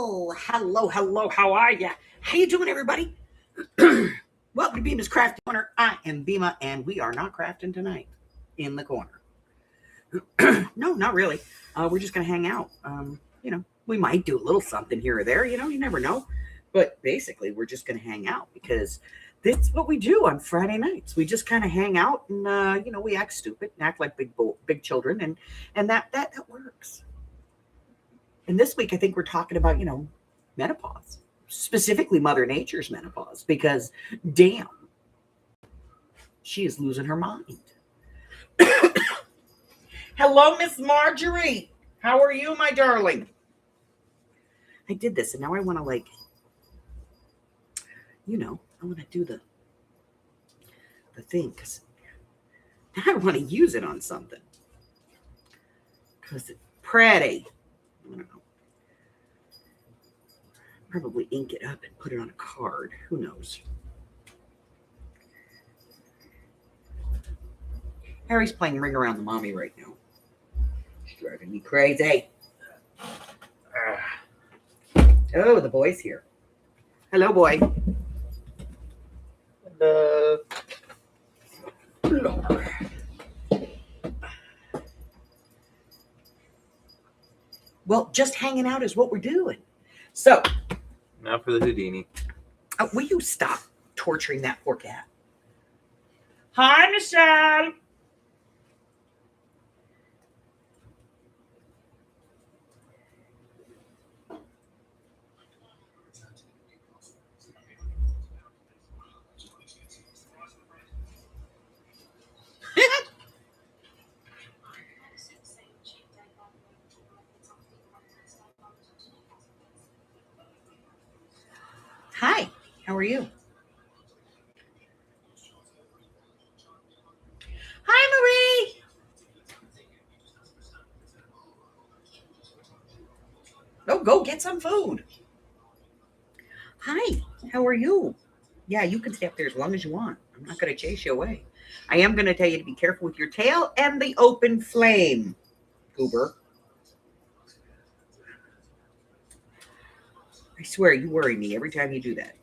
Hello. How are ya? How you doing, everybody? Welcome to Bma's Crafty Corner. I am Bma, and we are not crafting tonight in the corner. No, not really. We're just gonna hang out. We might do a little something here or there. You never know. But basically, we're just gonna hang out because that's what we do on Friday nights. We just kind of hang out and we act stupid and act like big children, and that works. And this week, I think we're talking about, menopause, specifically Mother Nature's menopause, because damn, she is losing her mind. Hello, Miss Marjorie. How are you, my darling? I did this, and now I want to, I want to do the thing, because now I want to use it on something. Because it's pretty. I don't know. Probably ink it up and put it on a card. Who knows? Harry's playing Ring Around the Mommy right now. She's driving me crazy. Oh, the boy's here. Hello, boy. Hello. Well, just hanging out is what we're doing. So, now for the Houdini. Will you stop torturing that poor cat? Hi, Michelle. Hi, how are you? Hi, Marie. Oh, go get some food. Hi, how are you? Yeah, you can stay up there as long as you want. I'm not going to chase you away. I am going to tell you to be careful with your tail and the open flame, Goober. I swear, you worry me every time you do that.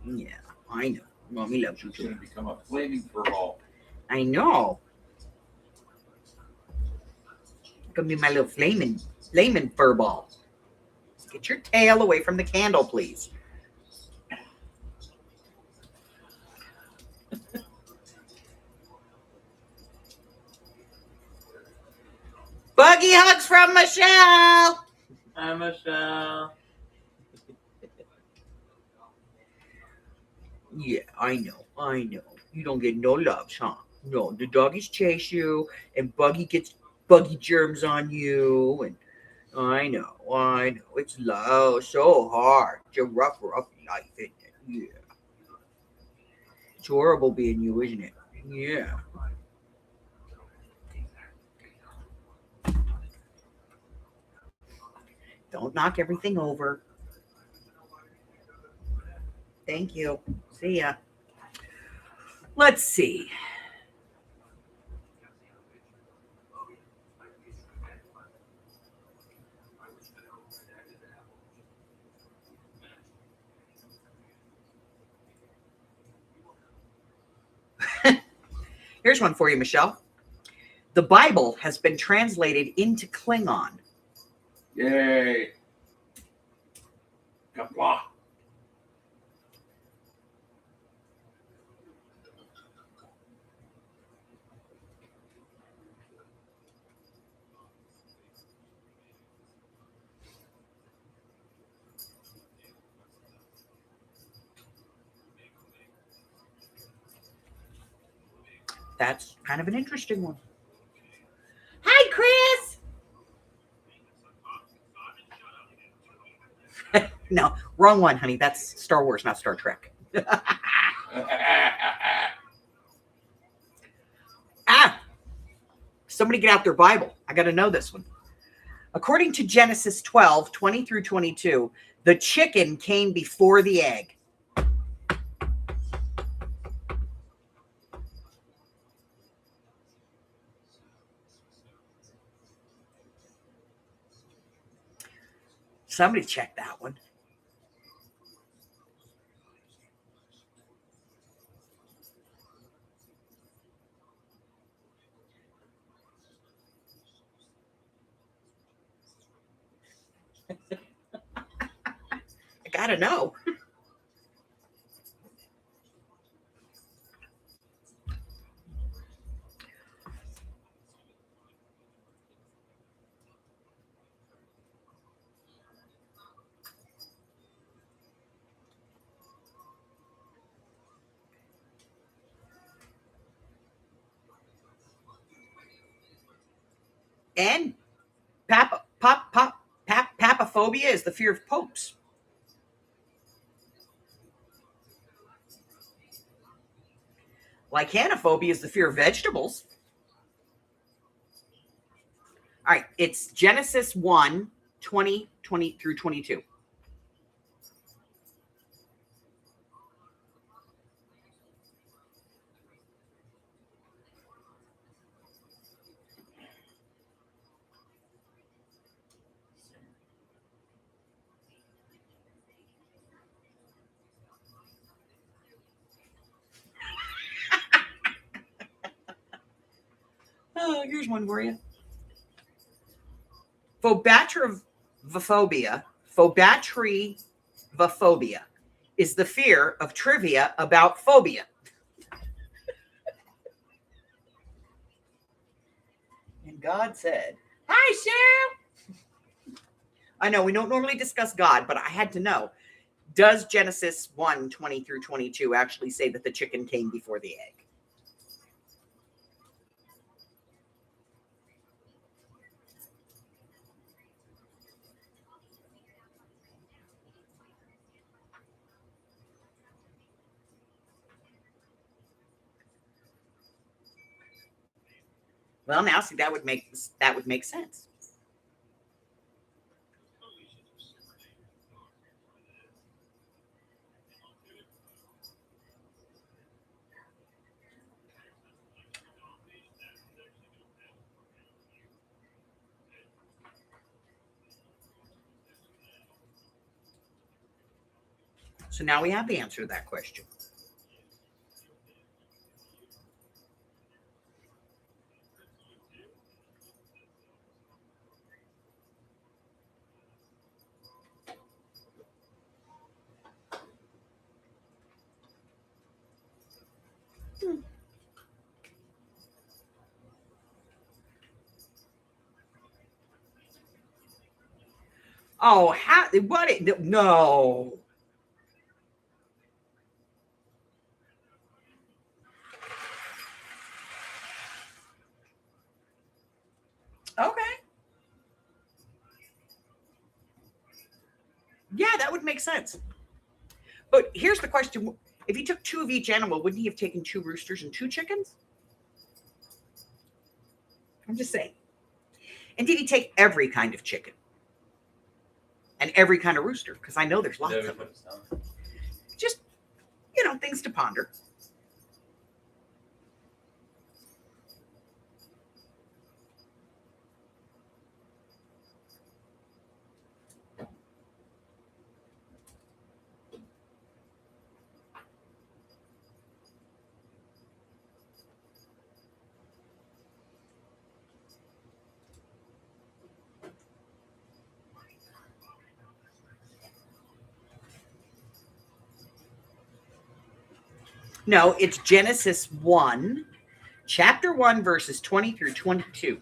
Yeah, I know. Mommy loves you It's going too. to become a flaming furball. I know. It's going to be my little flaming furball. Get your tail away from the candle, please. Buggy hugs from Michelle. Hi, Michelle. Yeah, I know. You don't get no loves, huh? No, the doggies chase you, and Buggy gets buggy germs on you, and I know. It's low, so hard. It's a rough life, isn't it? Yeah. It's horrible being you, isn't it? Yeah. Don't knock everything over. Thank you. See ya. Let's see. Here's one for you, Michelle. The Bible has been translated into Klingon. Yay. Kapla. That's kind of an interesting one. Hi, Chris. No, wrong one, honey. That's Star Wars, not Star Trek. Somebody get out their Bible. I got to know this one. According to Genesis 12, 20 through 22, the chicken came before the egg. Somebody check that one. I gotta know. And papophobia is the fear of popes. Lichenophobia is the fear of vegetables. All right, it's Genesis 1, 20 through 22. Oh, here's one for you. Phobatriophobia is the fear of trivia about phobia. And God said, "Hi, Sam." I know we don't normally discuss God, but I had to know. Does Genesis 1, 20 through 22 actually say that the chicken came before the egg? Well, now see that would make sense. So now we have the answer to that question. Oh, no. Okay. Yeah, that would make sense. But here's the question. If he took 2 of each animal, wouldn't he have taken 2 roosters and 2 chickens? I'm just saying. And did he take every kind of chicken? And every kind of rooster? Because I know there's lots of them. Just, things to ponder. No, it's Genesis 1, chapter 1, verses 20 through 22.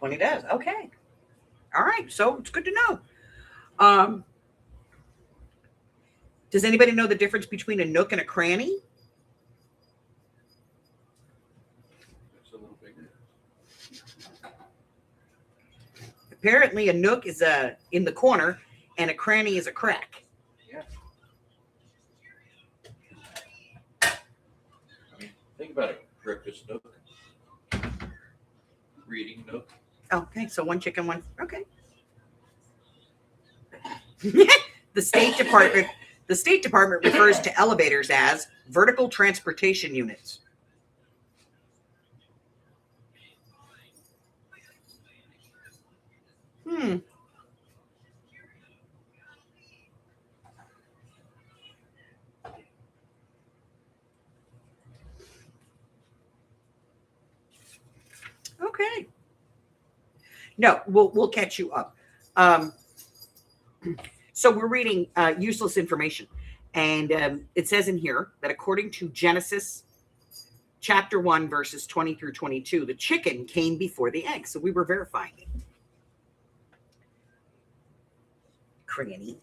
When he does. Okay. All right. So it's good to know. Does anybody know the difference between a nook and a cranny? It's a little bigger. Apparently, a nook is in the corner, and a cranny is a crack. Yeah. I mean, think about it. Breakfast nook. Reading nook. Oh, okay. So one chicken, one. Okay. The State Department refers to elevators as vertical transportation units. Okay. No, we'll catch you up. So we're reading useless information, and it says in here that according to Genesis chapter 1, verses 20 through 22, the chicken came before the egg. So we were verifying it. Cranny.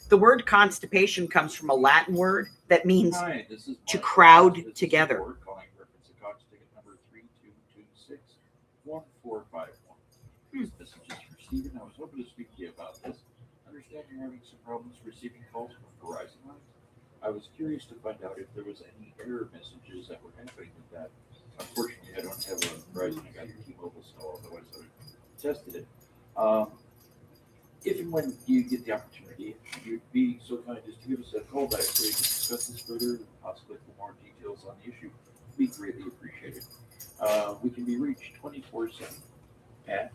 The word constipation comes from a Latin word that means Hi, this is to Michael. crowd This is together. Ford calling reference to Cox ticket number 3226-1451. This message is for Stephen. I was hoping to speak to you about this. I understand you're having some problems receiving calls from Verizon lines. I was curious to find out if there was any error messages that were happening with that. Unfortunately, I don't have a Verizon. I got a T-Mobile, so otherwise I would have tested it. If and when you get the opportunity, you'd be so kind as to give us a call back so we can discuss this further and possibly for more details on the issue. It'd be greatly appreciated. We can be reached 24/7 at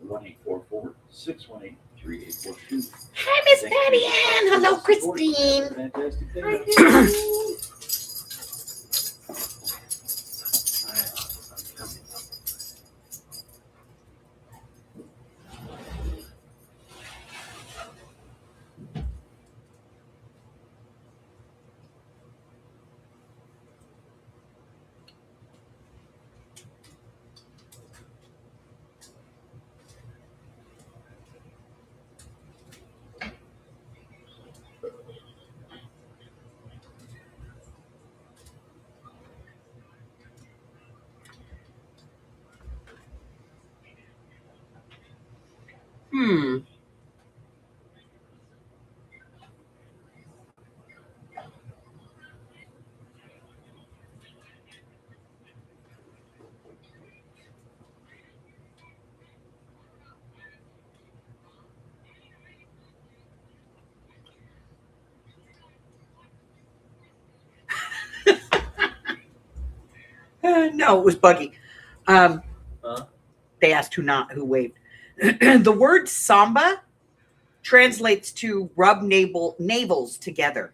1-844-618-3842. Hi, Miss Patty Ann. Hello, Christine. Fantastic day. No, it was Buggy. They asked who waved. The word samba translates to rub navels together.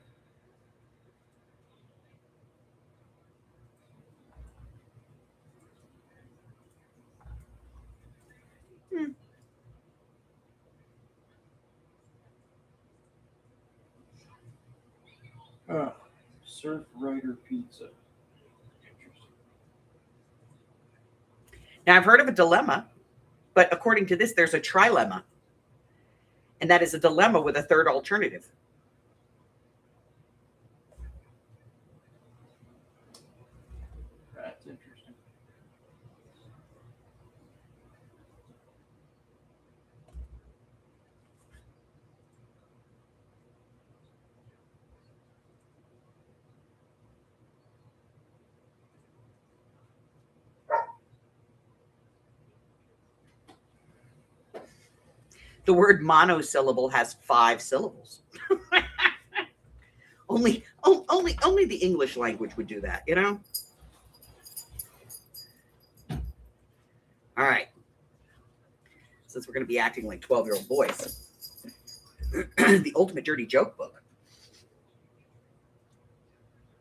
Surf Rider Pizza. Interesting. Now, I've heard of a dilemma, but according to this, there's a trilemma. And that is a dilemma with a third alternative. That's interesting. The word monosyllable has 5 syllables. only the English language would do that, you know? All right. Since we're going to be acting like 12-year-old boys. The Ultimate Dirty Joke Book.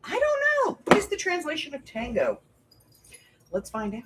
I don't know. What is the translation of tango? Let's find out.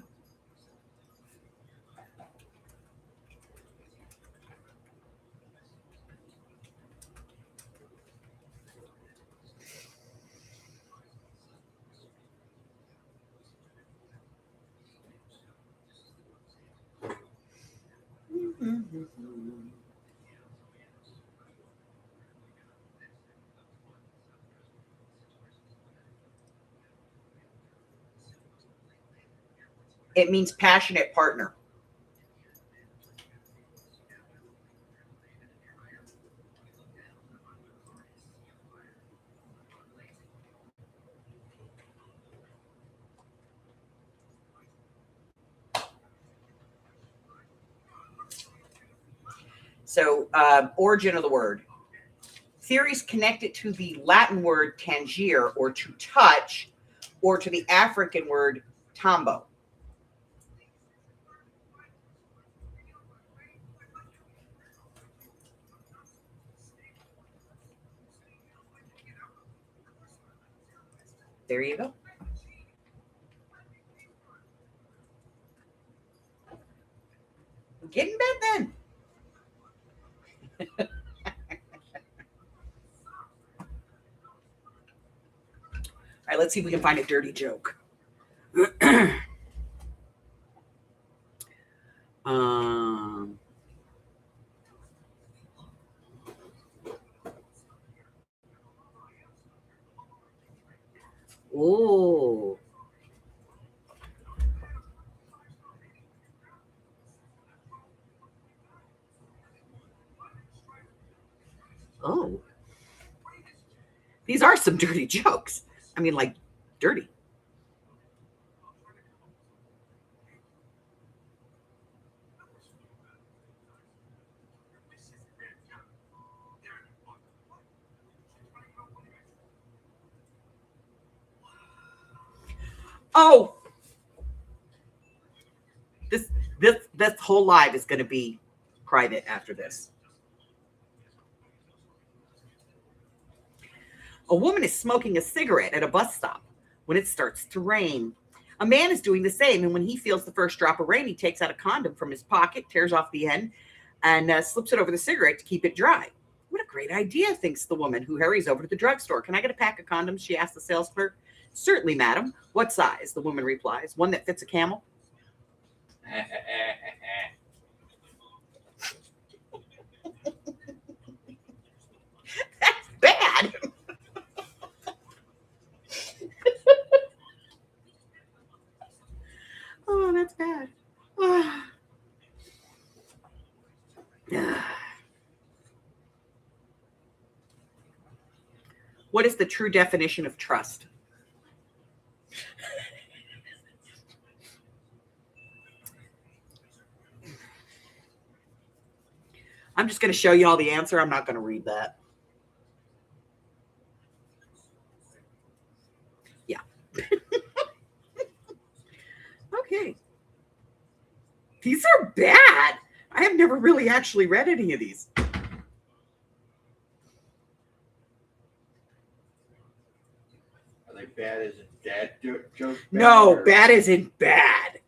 It means passionate partner. So, origin of the word. Theories connect it to the Latin word tangere, or to touch, or to the African word tambo. There you go. Get in bed then. All right, let's see if we can find a dirty joke. Oh. Oh. These are some dirty jokes. I mean, like, dirty. Oh. This whole live is going to be private after this. A woman is smoking a cigarette at a bus stop when it starts to rain. A man is doing the same, and when he feels the first drop of rain, he takes out a condom from his pocket, tears off the end, and slips it over the cigarette to keep it dry. What a great idea, thinks the woman, who hurries over to the drugstore. Can I get a pack of condoms? She asks the sales clerk. Certainly, madam. What size? The woman replies. One that fits a camel. That's bad. Oh, that's bad. What is the true definition of trust? I'm just going to show you all the answer. I'm not going to read that. Yeah. Okay. These are bad. I have never really actually read any of these. Are they bad as in dad joke? No, bad isn't bad.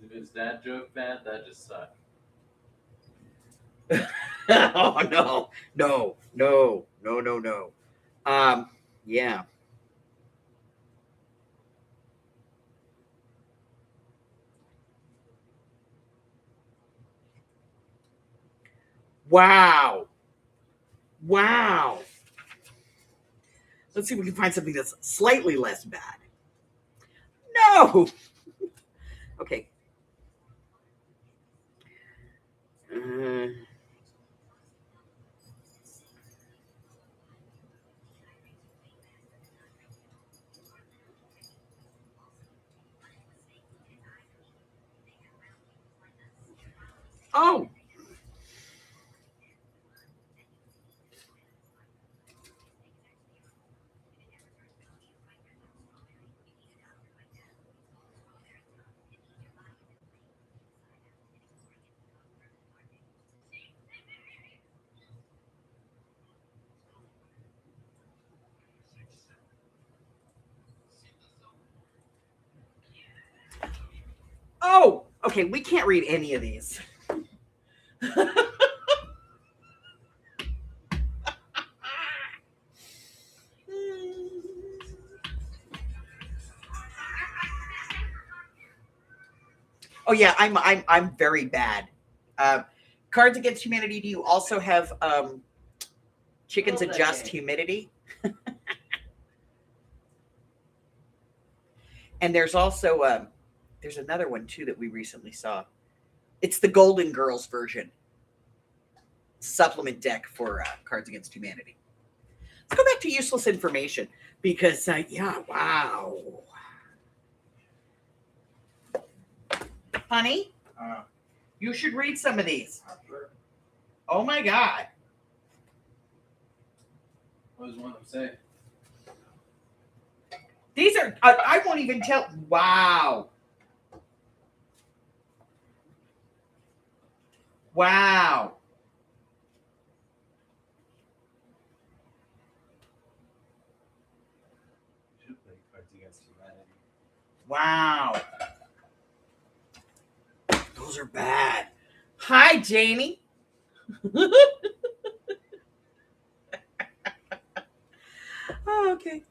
If it's that joke bad, that just sucks. Oh, no. Yeah. Wow. Let's see if we can find something that's slightly less bad. No. Okay. Oh. Oh, okay. We can't read any of these. Oh yeah, I'm very bad. Cards Against Humanity. Do you also have Chickens Adjust Humidity? And there's also there's another one too that we recently saw. It's the Golden Girls version supplement deck for Cards Against Humanity. Let's go back to useless information because yeah, wow, honey, you should read some of these. Sure. Oh my God. What does one of them say? These are, I won't even tell. Wow. Wow. Should play Cards Against Humanity. Wow. Those are bad. Hi, Jamie. Oh, okay.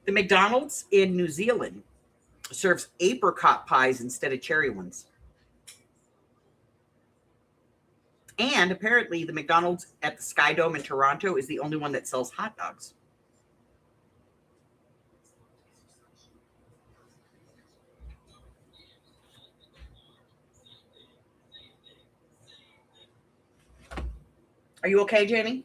The McDonald's in New Zealand serves apricot pies instead of cherry ones. And apparently, the McDonald's at the Sky Dome in Toronto is the only one that sells hot dogs. Are you okay, Jamie?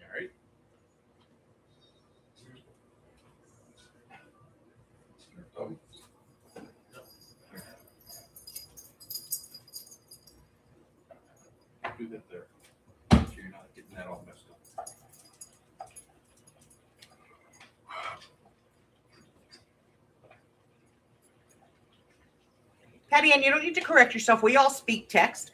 All right. Oh. Do that there. So you're not getting that all messed up. Patty Ann, you don't need to correct yourself. We all speak text.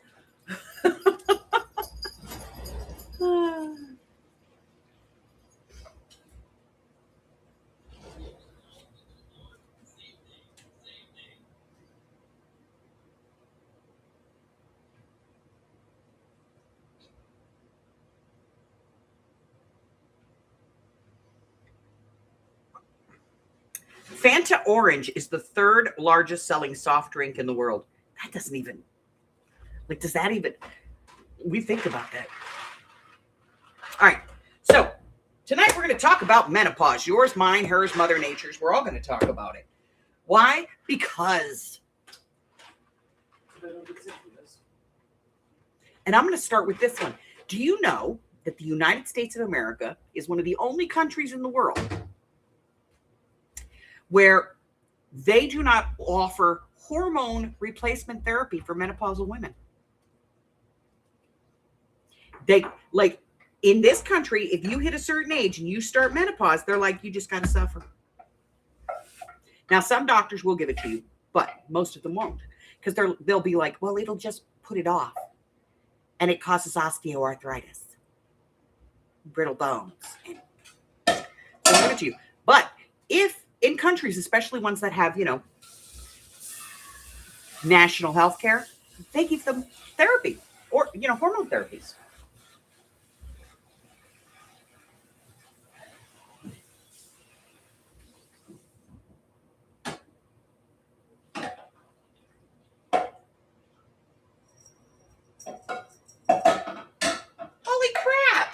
Fanta Orange is the third largest selling soft drink in the world. That doesn't even, like, does that even, we think about that. All right. So tonight we're going to talk about menopause. Yours, mine, hers, Mother Nature's. We're all going to talk about it. Why? Because, and I'm going to start with this one. Do you know that the United States of America is one of the only countries in the world where they do not offer hormone replacement therapy for menopausal women? They, like, in this country, if you hit a certain age and you start menopause, they're like, you just got to suffer. Now, some doctors will give it to you, but most of them won't, because they'll be like, well, it'll just put it off, and it causes osteoarthritis, brittle bones. And they'll give it to you. But if in countries, especially ones that have, national health care, they give them therapy or, hormone therapies. Holy crap.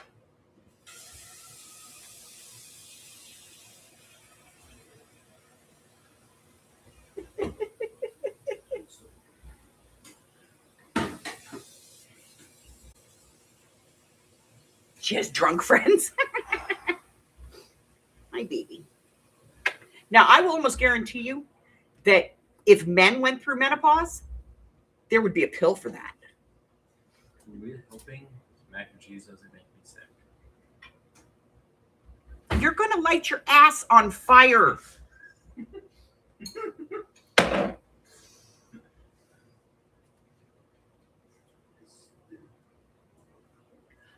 She has drunk friends. My baby. Now, I will almost guarantee you that if men went through menopause, there would be a pill for that. We're hoping mac and cheese doesn't make me sick. light your ass on fire.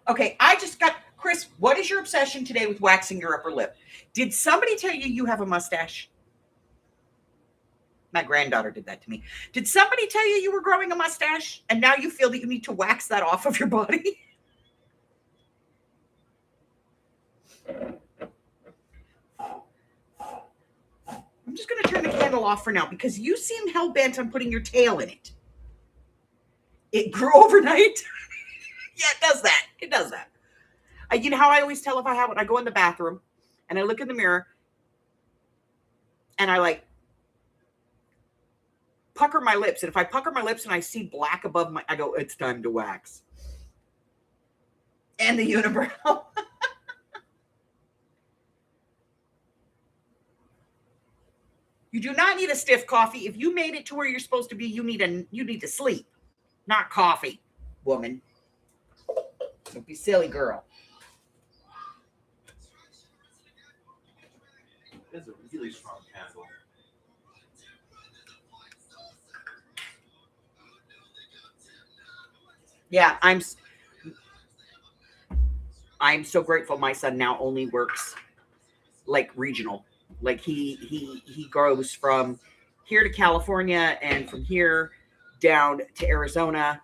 Okay, I just got, Chris, what is your obsession today with waxing your upper lip? Did somebody tell you you have a mustache? My granddaughter did that to me. Did somebody tell you you were growing a mustache and now you feel that you need to wax that off of your body? I'm just going to turn the candle off for now because you seem hell-bent on putting your tail in it. It grew overnight. Yeah, it does that. It does that. You know how I always tell if I have it? I go in the bathroom and I look in the mirror and I like pucker my lips. And if I pucker my lips and I see black above my, I go, it's time to wax. And the unibrow. You do not need a stiff coffee. If you made it to where you're supposed to be, you need to sleep, not coffee, woman. Don't be silly, girl. It's a really strong candle. Yeah, I'm so grateful my son now only works like regional. Like he goes from here to California and from here down to Arizona.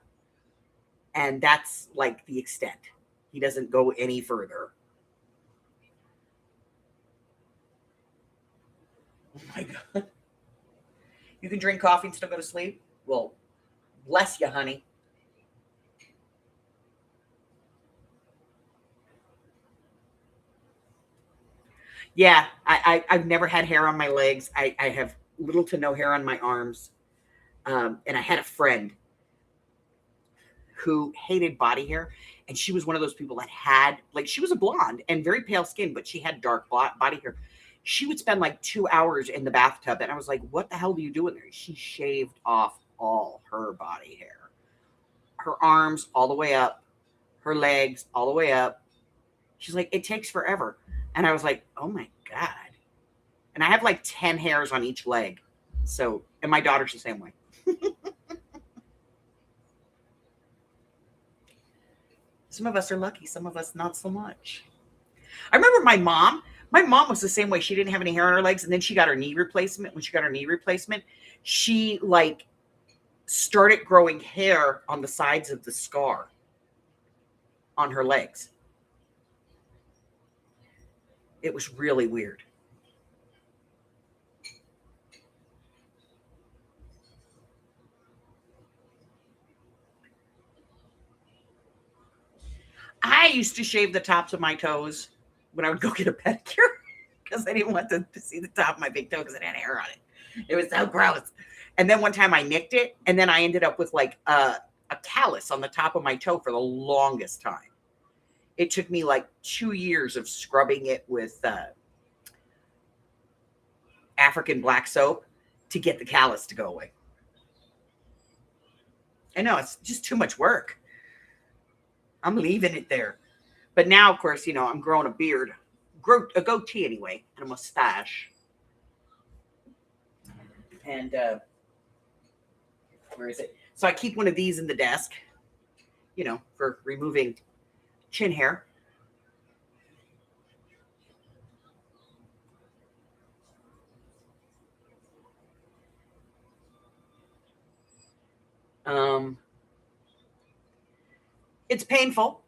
And that's like the extent. He doesn't go any further. Oh my God. You can drink coffee and still go to sleep? Well, bless you, honey. Yeah, I've never had hair on my legs. I have little to no hair on my arms. And I had a friend who hated body hair. And she was one of those people that had, like, she was a blonde and very pale skin, but she had dark body hair. She would spend like 2 hours in the bathtub. And I was like, what the hell do you do in there? She shaved off all her body hair. Her arms all the way up. Her legs all the way up. She's like, it takes forever. And I was like, oh my God. And I have like 10 hairs on each leg. So, and my daughter's the same way. Some of us are lucky. Some of us not so much. I remember my mom was the same way. She didn't have any hair on her legs. And then she got her knee replacement. When she got her knee replacement, she like started growing hair on the sides of the scar on her legs. It was really weird. I used to shave the tops of my toes when I would go get a pedicure because I didn't want to see the top of my big toe because it had hair on it. It was so gross. And then one time I nicked it, and then I ended up with like a callus on the top of my toe for the longest time. It took me like 2 years of scrubbing it with African black soap to get the callus to go away. I know, it's just too much work. I'm leaving it there. But now, of course, you know, I'm growing a beard. A goatee anyway, and a mustache. And where is it? So I keep one of these in the desk, you know, for removing chin hair. It's painful.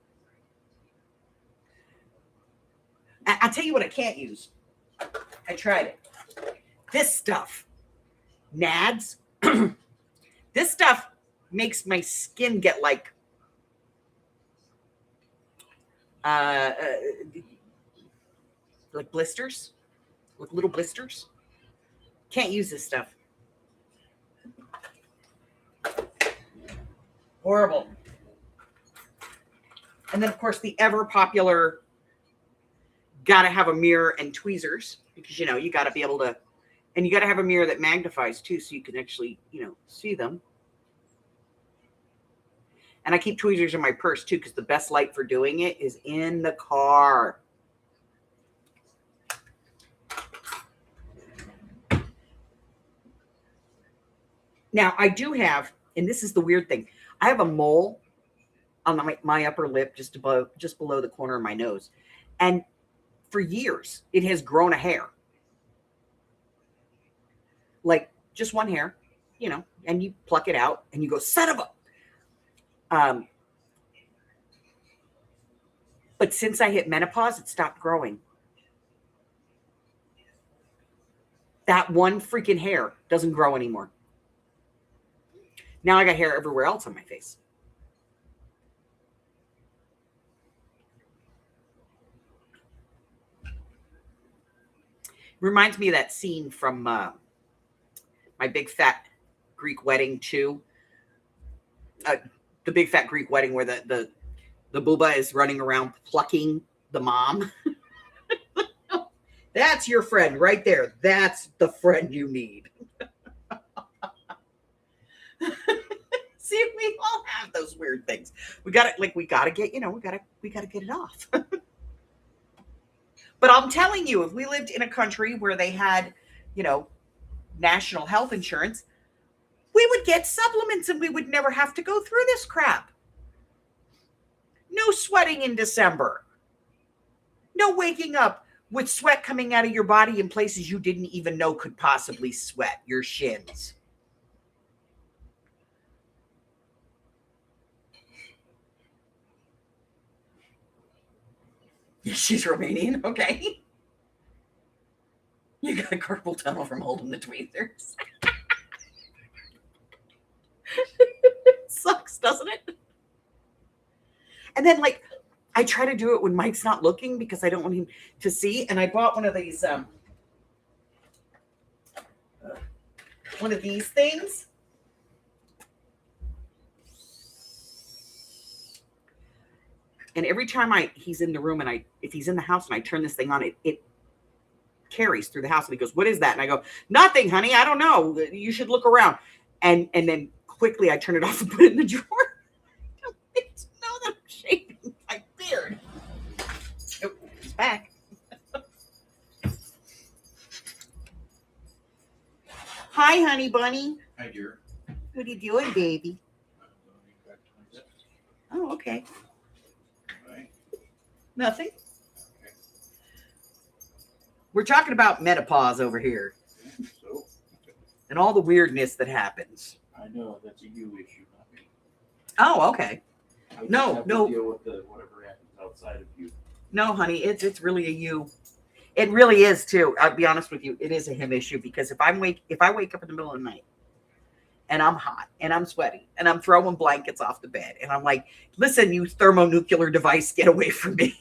I'll tell you what I can't use. I tried it. This stuff, nads. This stuff makes my skin get like blisters, like little blisters. Can't use this stuff. Horrible. And then, of course, the ever popular gotta have a mirror and tweezers because, you know, you gotta be able to, and you gotta have a mirror that magnifies too so you can actually, you know, see them. And I keep tweezers in my purse too because the best light for doing it is in the car. Now I do have, and this is the weird thing, I have a mole on my upper lip, just below the corner of my nose, and for years it has grown a hair, like just one hair, and you pluck it out and you go, son of a. But since I hit menopause, it stopped growing. That one freaking hair doesn't grow anymore. Now I got hair everywhere else on my face. Reminds me of that scene from My Big Fat Greek Wedding 2. The Big Fat Greek Wedding, where the booba is running around plucking the mom. That's your friend right there. That's the friend you need. See, we all have those weird things. We gotta get, we gotta get it off. But I'm telling you, if we lived in a country where they had, national health insurance, we would get supplements and we would never have to go through this crap. No sweating in December. No waking up with sweat coming out of your body in places you didn't even know could possibly sweat, your shins. She's Romanian, okay. You got a carpal tunnel from holding the tweezers. Sucks, doesn't it? And then, I try to do it when Mike's not looking because I don't want him to see. And I bought one of these things. And every time he's in the room and if he's in the house and I turn this thing on, it carries through the house. And he goes, "What is that?" And I go, "Nothing, honey. I don't know. You should look around." And then quickly I turn it off and put it in the drawer. I don't need to know that I'm shaving my beard. Oh, he's back. Hi, honey bunny. Hi, dear. What are you doing, baby? Oh, okay. Nothing. Okay. We're talking about menopause over here. So, and all the weirdness that happens. I know that's a you issue, not me. Oh, okay. I just No, have no. to deal with whatever happens outside of you. No, honey, it's really a you. It really is too. I'll be honest with you. It is a him issue because if I wake up in the middle of the night and I'm hot and I'm sweaty and I'm throwing blankets off the bed and I'm like, "Listen, you thermonuclear device, get away from me."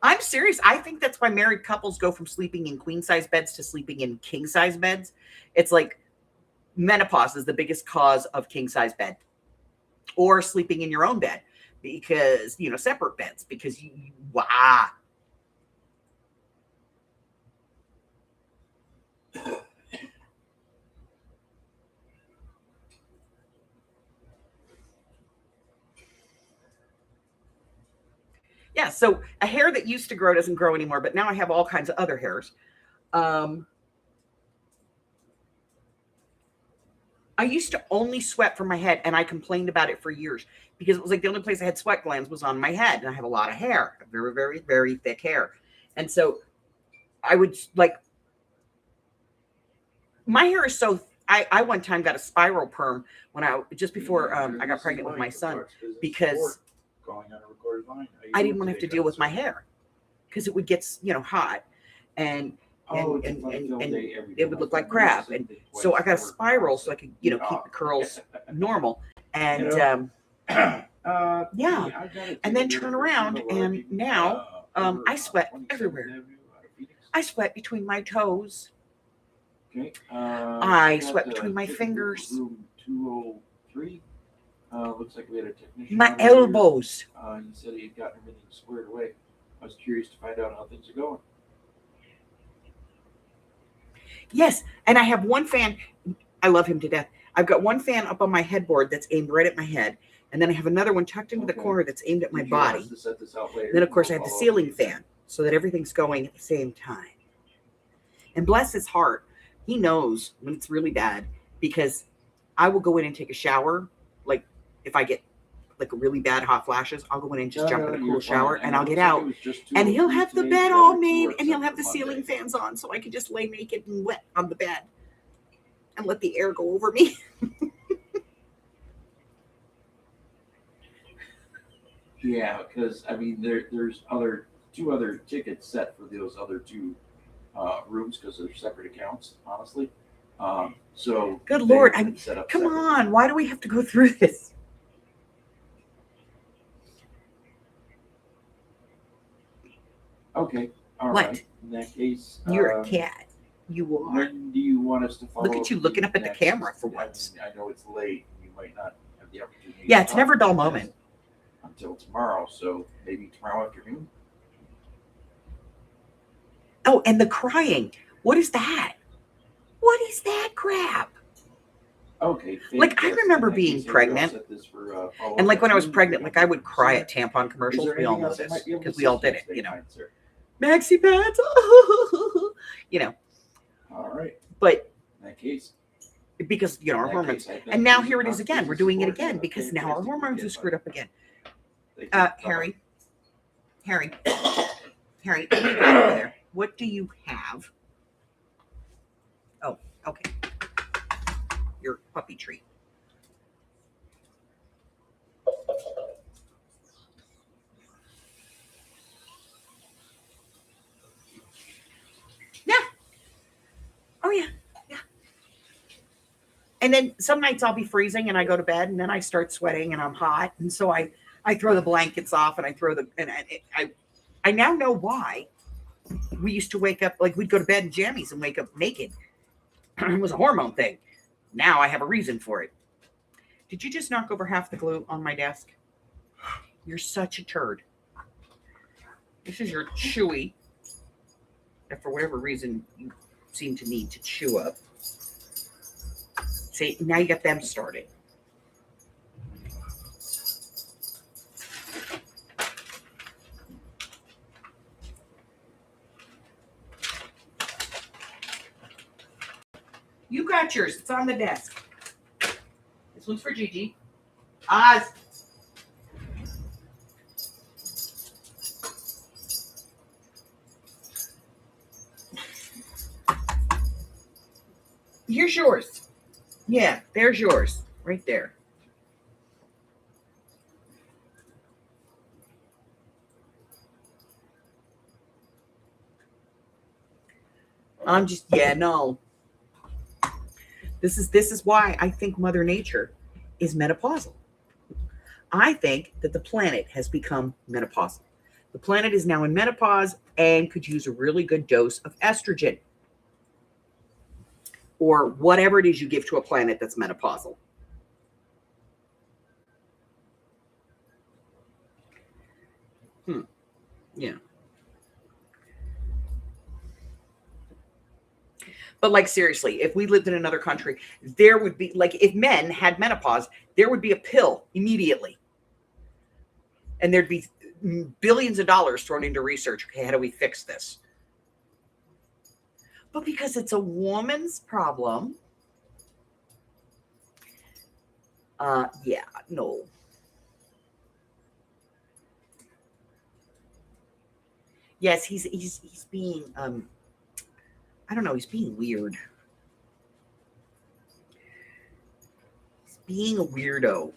I'm serious. I think that's why married couples go from sleeping in queen size beds to sleeping in king size beds. It's like menopause is the biggest cause of king size bed or sleeping in your own bed because, separate beds because wow. Yeah, so a hair that used to grow doesn't grow anymore, but now I have all kinds of other hairs. I used to only sweat from my head, and I complained about it for years because it was like the only place I had sweat glands was on my head, and I have a lot of hair, very, very, very thick hair. And so I would my hair is so, I one time got a spiral perm when just before I got pregnant with my son because Going on a recorded line. I didn't want to have to deal with my hair because it would get, hot and it would look like crap. And so I got a spiral so I could, keep the curls normal. And and then turn around and now I sweat everywhere. I sweat between my toes. Okay. I sweat between my fingers. Room 203. Looks like we had a technician. My elbows. He said he had gotten everything squared away. I was curious to find out how things are going. Yes, and I have one fan. I love him to death. I've got one fan up on my headboard that's aimed right at my head, and then I have another one tucked into the corner that's aimed at my body. Then, of course, I have the ceiling fan so that everything's going at the same time. And bless his heart, He knows when it's really bad because I will go in and take a shower. Like if I get like really bad hot flashes, I'll go in and just jump in a cool shower and I'll get out. And he'll have the bed all made and he'll have the ceiling fans on so I can just lay naked and wet on the bed and let the air go over me. Yeah, because I mean, there's two other tickets set for those other two rooms because they're separate accounts, honestly. So Good they Lord, have been set up come separately. on. Why do we have to go through this? Okay, all What? right. In that case, You're a cat. You are. when do you want us to follow? Look at you up looking up at the next? camera for I mean, once. I know it's late. You might not have the opportunity. Yeah, to it's talk never a dull about this moment. until tomorrow. So maybe tomorrow afternoon. Oh, and the crying. What is that? What is that crap? Okay. Like, I fantastic. remember In that being case, I'll pregnant. set this for, follow-up And like when I was afternoon. pregnant, like I would cry See at tampon commercials. Is there We all anything know else I this might be able to because we all did it, assist you know. fine, sir? Maxi pads, you know. All right. But In that case, because you know our in that hormones, case, I thank and now you here for it is your again. We're doing it support and again a because now our fantastic hormones are weekend, screwed bud. up again. Thank you. Bye-bye. Harry, what do you got over there? What do you have? Oh, okay. Your puppy treat. Yeah. Oh yeah. Yeah. And then some nights I'll be freezing and I go to bed and then I start sweating and I'm hot and so I throw the blankets off and I throw the and I now know why we used to wake up like we'd go to bed in jammies and wake up naked. It was a hormone thing. Now I have a reason for it. Did you just knock over half the glue on my desk? You're such a turd. This is your chewy that for whatever reason you seem to need to chew up. See, now you got them started. You got yours. It's on the desk. This one's for Gigi. Oz. Here's yours. Yeah, there's yours. Right there. I'm just, yeah, no. This is why I think Mother Nature is menopausal. I think that the planet has become menopausal. The planet is now in menopause and could use a really good dose of estrogen or whatever it is you give to a planet that's menopausal. Yeah. But like seriously, if we lived in another country, there would be like if men had menopause, there would be a pill immediately. And there'd be billions of dollars thrown into research. Okay, how do we fix this? But because it's a woman's problem, yeah, no. Yes, he's being I don't know, he's being weird. He's being a weirdo.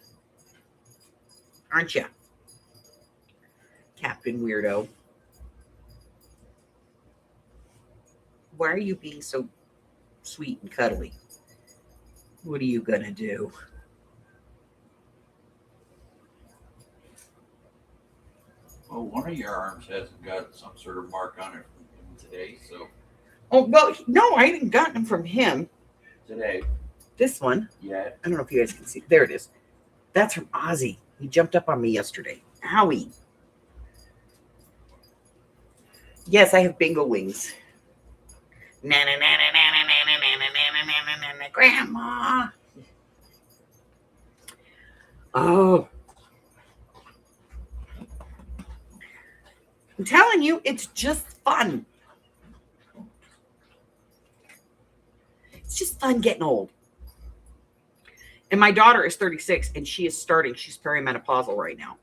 Aren't you? Captain Weirdo. Why are you being so sweet and cuddly? What are you gonna do? Well, one of your arms hasn't got some sort of mark on it from today, so Oh, well, no, I haven't gotten them from him. today, This one, yeah. I don't know if you guys can see. There it is. That's from Ozzy. He jumped up on me yesterday. Owie. Yes, I have bingo wings. Grandma. Oh. I'm telling you, it's just fun. just fun getting old. And my daughter is 36 and she's perimenopausal right now.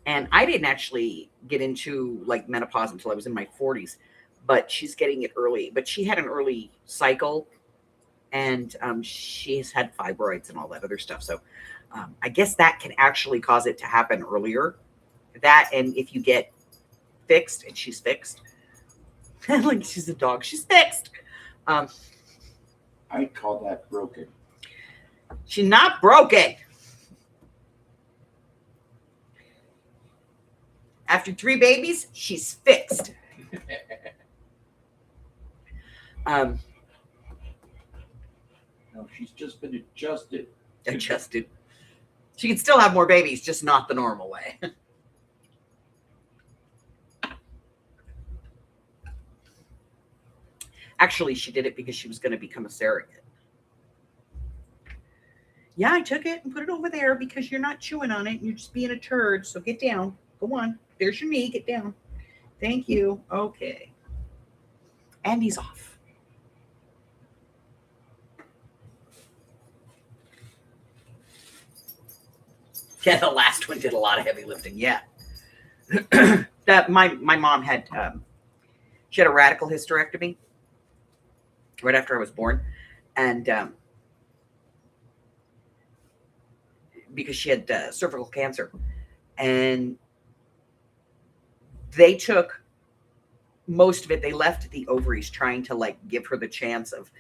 And I didn't actually get into like menopause until I was in my 40s, but she's getting it early. But she had an early cycle, and she has had fibroids and all that other stuff. So I guess that can actually cause it to happen earlier. That, and if you get fixed, and she's fixed, like she's a dog, she's fixed. I call that broken. She's not broken. After 3 babies, she's fixed. No, she's just been adjusted. Adjusted. She can still have more babies, just not the normal way. Actually, she did it because she was going to become a surrogate. Yeah, I took it and put it over there because you're not chewing on it. You're just being a turd. So get down. Go on. There's your knee. Get down. Thank you. Okay. And he's off. Yeah, the last one did a lot of heavy lifting. Yeah. That my mom had she had a radical hysterectomy right after I was born, and because she had cervical cancer, and they took most of it. They left the ovaries, trying to like give her the chance of,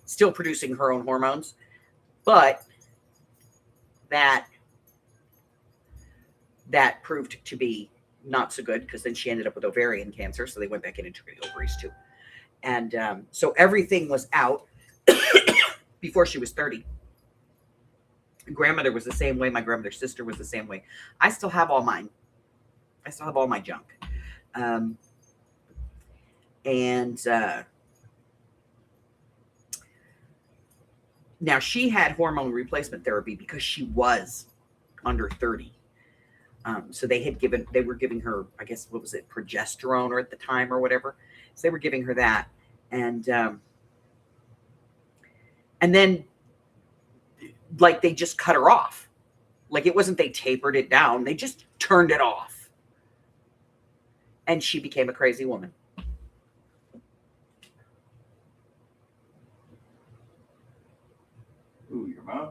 still producing her own hormones, but that proved to be not so good, because then she ended up with ovarian cancer. So they went back in and took the ovaries too. And so everything was out before she was 30. Grandmother was the same way. My grandmother's sister was the same way. I still have all mine. I still have all my junk. Now she had hormone replacement therapy because she was under 30. So they were giving her, I guess, what was it, progesterone or at the time or whatever. So they were giving her that. And then like they just cut her off. Like it wasn't they tapered it down. They just turned it off. And she became a crazy woman. Ooh, your mom?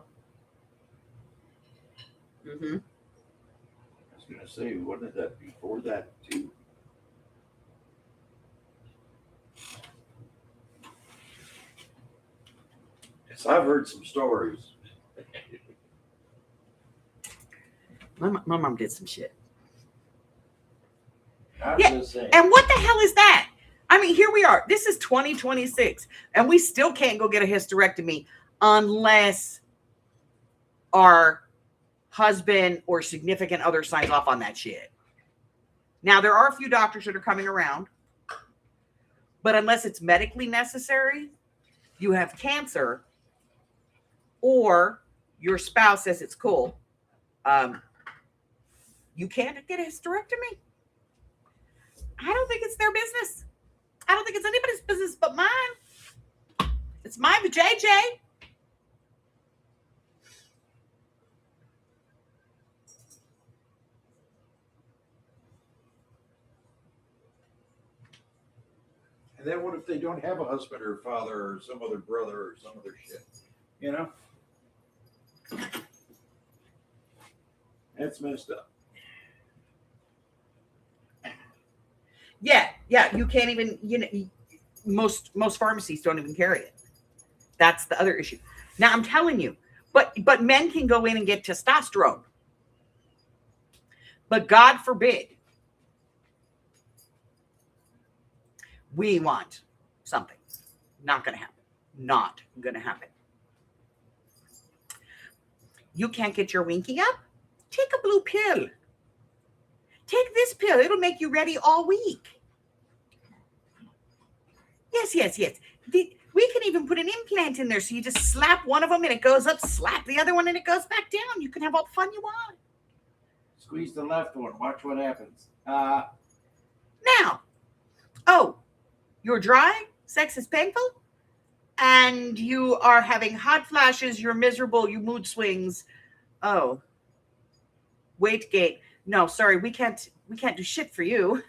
Mm-hmm. I was going to say, what did that before that too? Yes, I've heard some stories. My mom did some shit. I'm Yeah, just saying. And what the hell is that? I mean, here we are. This is 2026, and we still can't go get a hysterectomy unless our husband or significant other signs off on that shit. Now, there are a few doctors that are coming around, but unless it's medically necessary, you have cancer, or your spouse says it's cool, you can't get a hysterectomy. I don't think it's their business. I don't think it's anybody's business but mine. It's mine with JJ. And then what if they don't have a husband or father or some other brother or some other shit? You know? That's messed up. Yeah, you can't even, most pharmacies don't even carry it. That's the other issue. Now I'm telling you, but men can go in and get testosterone. But God forbid we want something. Not going to happen. Not going to happen. You can't get your winky up? Take a blue pill. Take this pill. It'll make you ready all week. Yes. We can even put an implant in there. So you just slap one of them and it goes up, slap the other one and it goes back down. You can have all the fun you want. Squeeze the left one. Watch what happens. Now, oh, you're dry, sex is painful, and you are having hot flashes, you're miserable, you mood swings. Oh, weight gain. No, sorry, we can't do shit for you.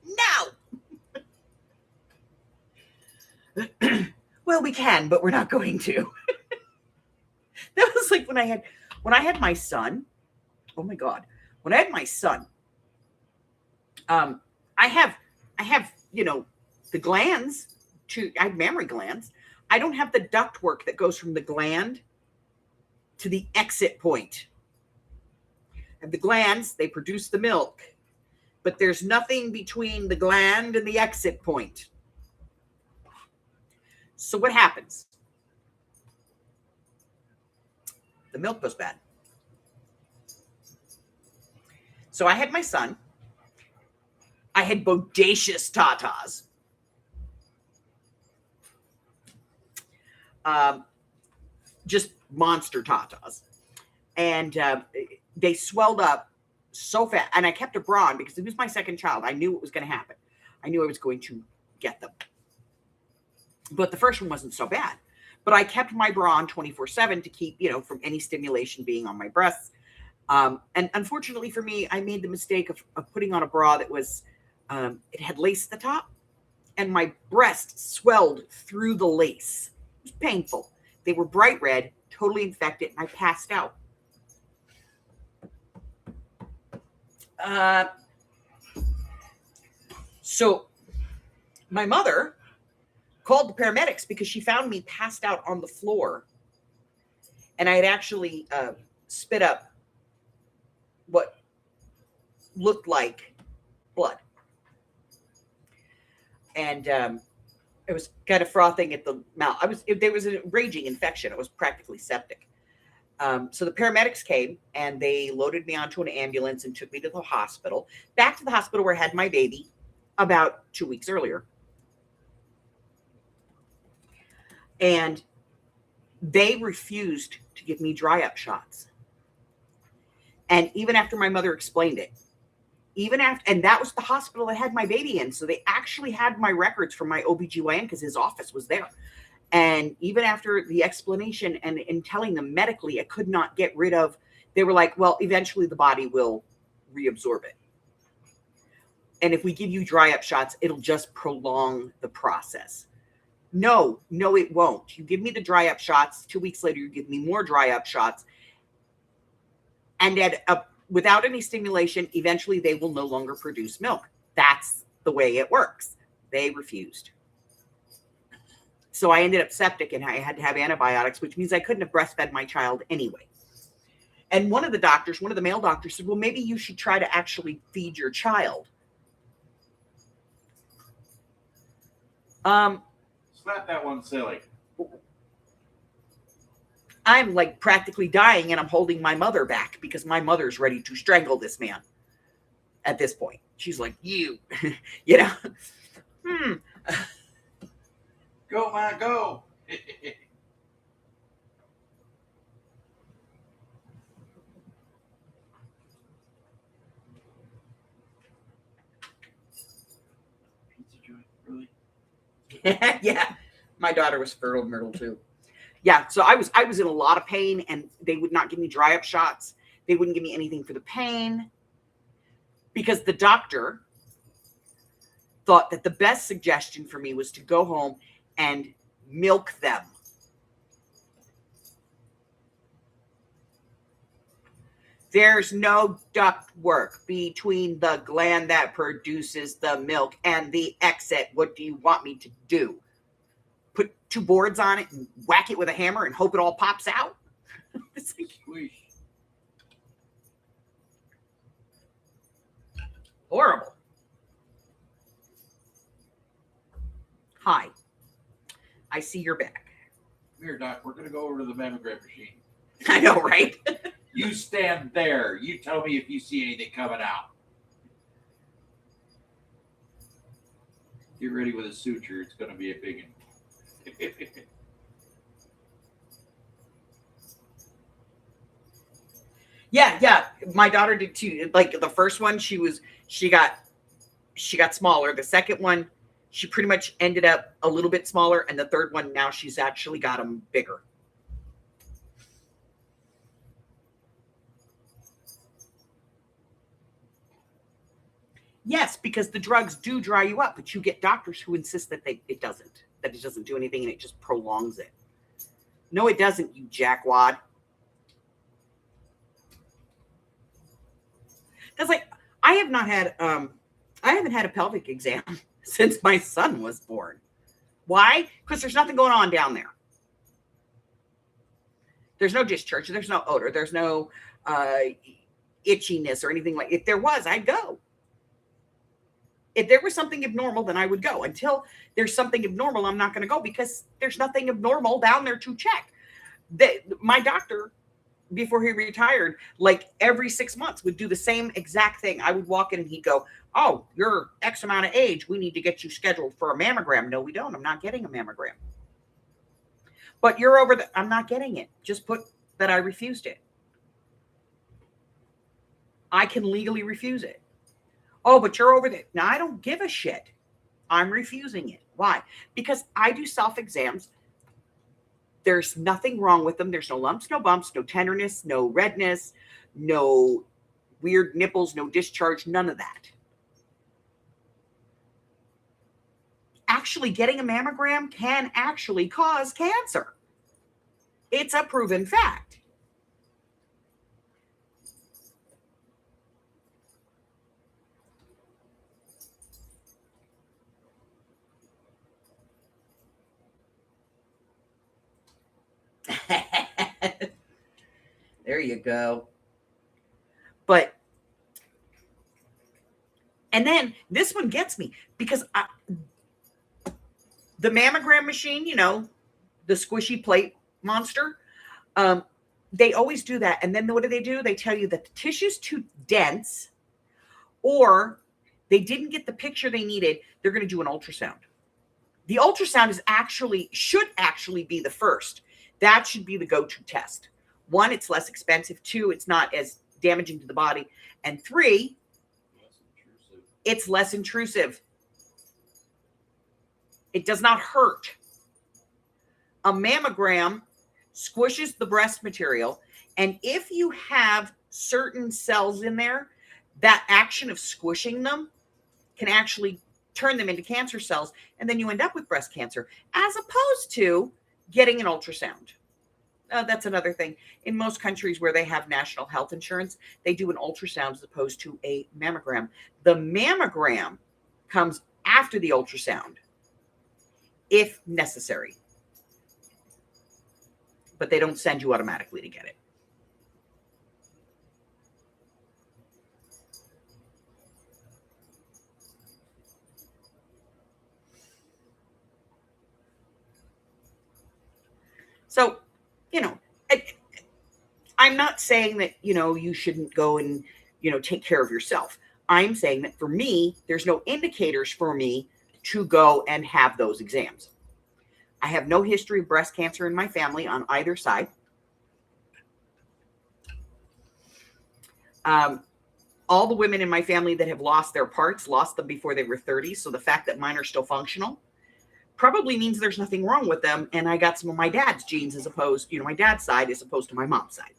No. Well, we can, but we're not going to. That was like when I had my son. Oh my God. When I had my son, I have, the glands I have mammary glands. I don't have the ductwork that goes from the gland to the exit point. I have the glands, they produce the milk, but there's nothing between the gland and the exit point. So what happens? The milk goes bad. So I had my son. I had bodacious tatas. Just monster tatas. And they swelled up so fast. And I kept a bra on because it was my second child. I knew it was going to happen. I knew I was going to get them. But the first one wasn't so bad. But I kept my bra on 24/7 to keep, from any stimulation being on my breasts. And unfortunately for me, I made the mistake of putting on a bra that was, it had lace at the top. And my breast swelled through the lace. It was painful. They were bright red, totally infected, and I passed out. So my mother called the paramedics because she found me passed out on the floor. And I had actually spit up what looked like blood. And it was kind of frothing at the mouth. There was a raging infection. It was practically septic. So the paramedics came and they loaded me onto an ambulance and took me to the hospital, back to the hospital where I had my baby about 2 weeks earlier. And they refused to give me dry up shots. And even after my mother explained it, and that was the hospital I had my baby in. So they actually had my records from my OBGYN because his office was there. And even after the explanation and in telling them medically, I could not get rid of, they were like, well, eventually the body will reabsorb it. And if we give you dry up shots, it'll just prolong the process. No, it won't. You give me the dry up shots. 2 weeks later, you give me more dry up shots. And without any stimulation, eventually they will no longer produce milk. That's the way it works. They refused. So I ended up septic and I had to have antibiotics, which means I couldn't have breastfed my child anyway. And one of the male doctors said, well, maybe you should try to actually feed your child. Slap that one silly. I'm like practically dying and I'm holding my mother back because my mother's ready to strangle this man at this point. She's like, you know. Go, Ma, go. Pizza joint, really? Yeah. My daughter was fertile myrtle too. Yeah, so I was in a lot of pain and they would not give me dry up shots. They wouldn't give me anything for the pain because the doctor thought that the best suggestion for me was to go home and milk them. There's no duct work between the gland that produces the milk and the exit. What do you want me to do? Put 2 boards on it and whack it with a hammer and hope it all pops out? It's like, Squish. horrible. Hi. I see you're back. Come here, Doc. We're going to go over to the mammogram machine. I know, right? You stand there. You tell me if you see anything coming out. Get ready with a suture. It's going to be a big one. Yeah. My daughter did too. Like the first one, she got smaller. The second one, she pretty much ended up a little bit smaller, and the third one now she's actually got them bigger. Yes, because the drugs do dry you up, but you get doctors who insist that it doesn't do anything, and it just prolongs it. No, it doesn't, you jackwad. That's like I haven't had a pelvic exam since my son was born. Why? Because there's nothing going on down there. There's no discharge, there's no odor, there's no itchiness or anything like. If there was, I'd go. If there was something abnormal, then I would go. Until there's something abnormal, I'm not going to go because there's nothing abnormal down there to check. My doctor, before he retired, like every 6 months would do the same exact thing. I would walk in and he'd go, "Oh, you're X amount of age. We need to get you scheduled for a mammogram." No, we don't. I'm not getting a mammogram. But you're over the, I'm not getting it. Just put that I refused it. I can legally refuse it. Oh, but you're over there. Now, I don't give a shit. I'm refusing it. Why? Because I do self-exams. There's nothing wrong with them. There's no lumps, no bumps, no tenderness, no redness, no weird nipples, no discharge, none of that. Actually, getting a mammogram can actually cause cancer. It's a proven fact. There you go. But, and then this one gets me because the mammogram machine, the squishy plate monster, they always do that. And then what do? They tell you that the tissue's too dense or they didn't get the picture they needed. They're going to do an ultrasound. The ultrasound should actually be the first. That should be the go-to test. 1, it's less expensive. 2, it's not as damaging to the body. And 3, it's less intrusive. It does not hurt. A mammogram squishes the breast material. And if you have certain cells in there, that action of squishing them can actually turn them into cancer cells. And then you end up with breast cancer, as opposed to getting an ultrasound. That's another thing. In most countries where they have national health insurance, they do an ultrasound as opposed to a mammogram. The mammogram comes after the ultrasound, if necessary. But they don't send you automatically to get it. So, I'm not saying that, you shouldn't go and, take care of yourself. I'm saying that for me, there's no indicators for me to go and have those exams. I have no history of breast cancer in my family on either side. All the women in my family that have lost their parts lost them before they were 30. So the fact that mine are still functional probably means there's nothing wrong with them. And I got some of my dad's genes as opposed, my dad's side as opposed to my mom's side.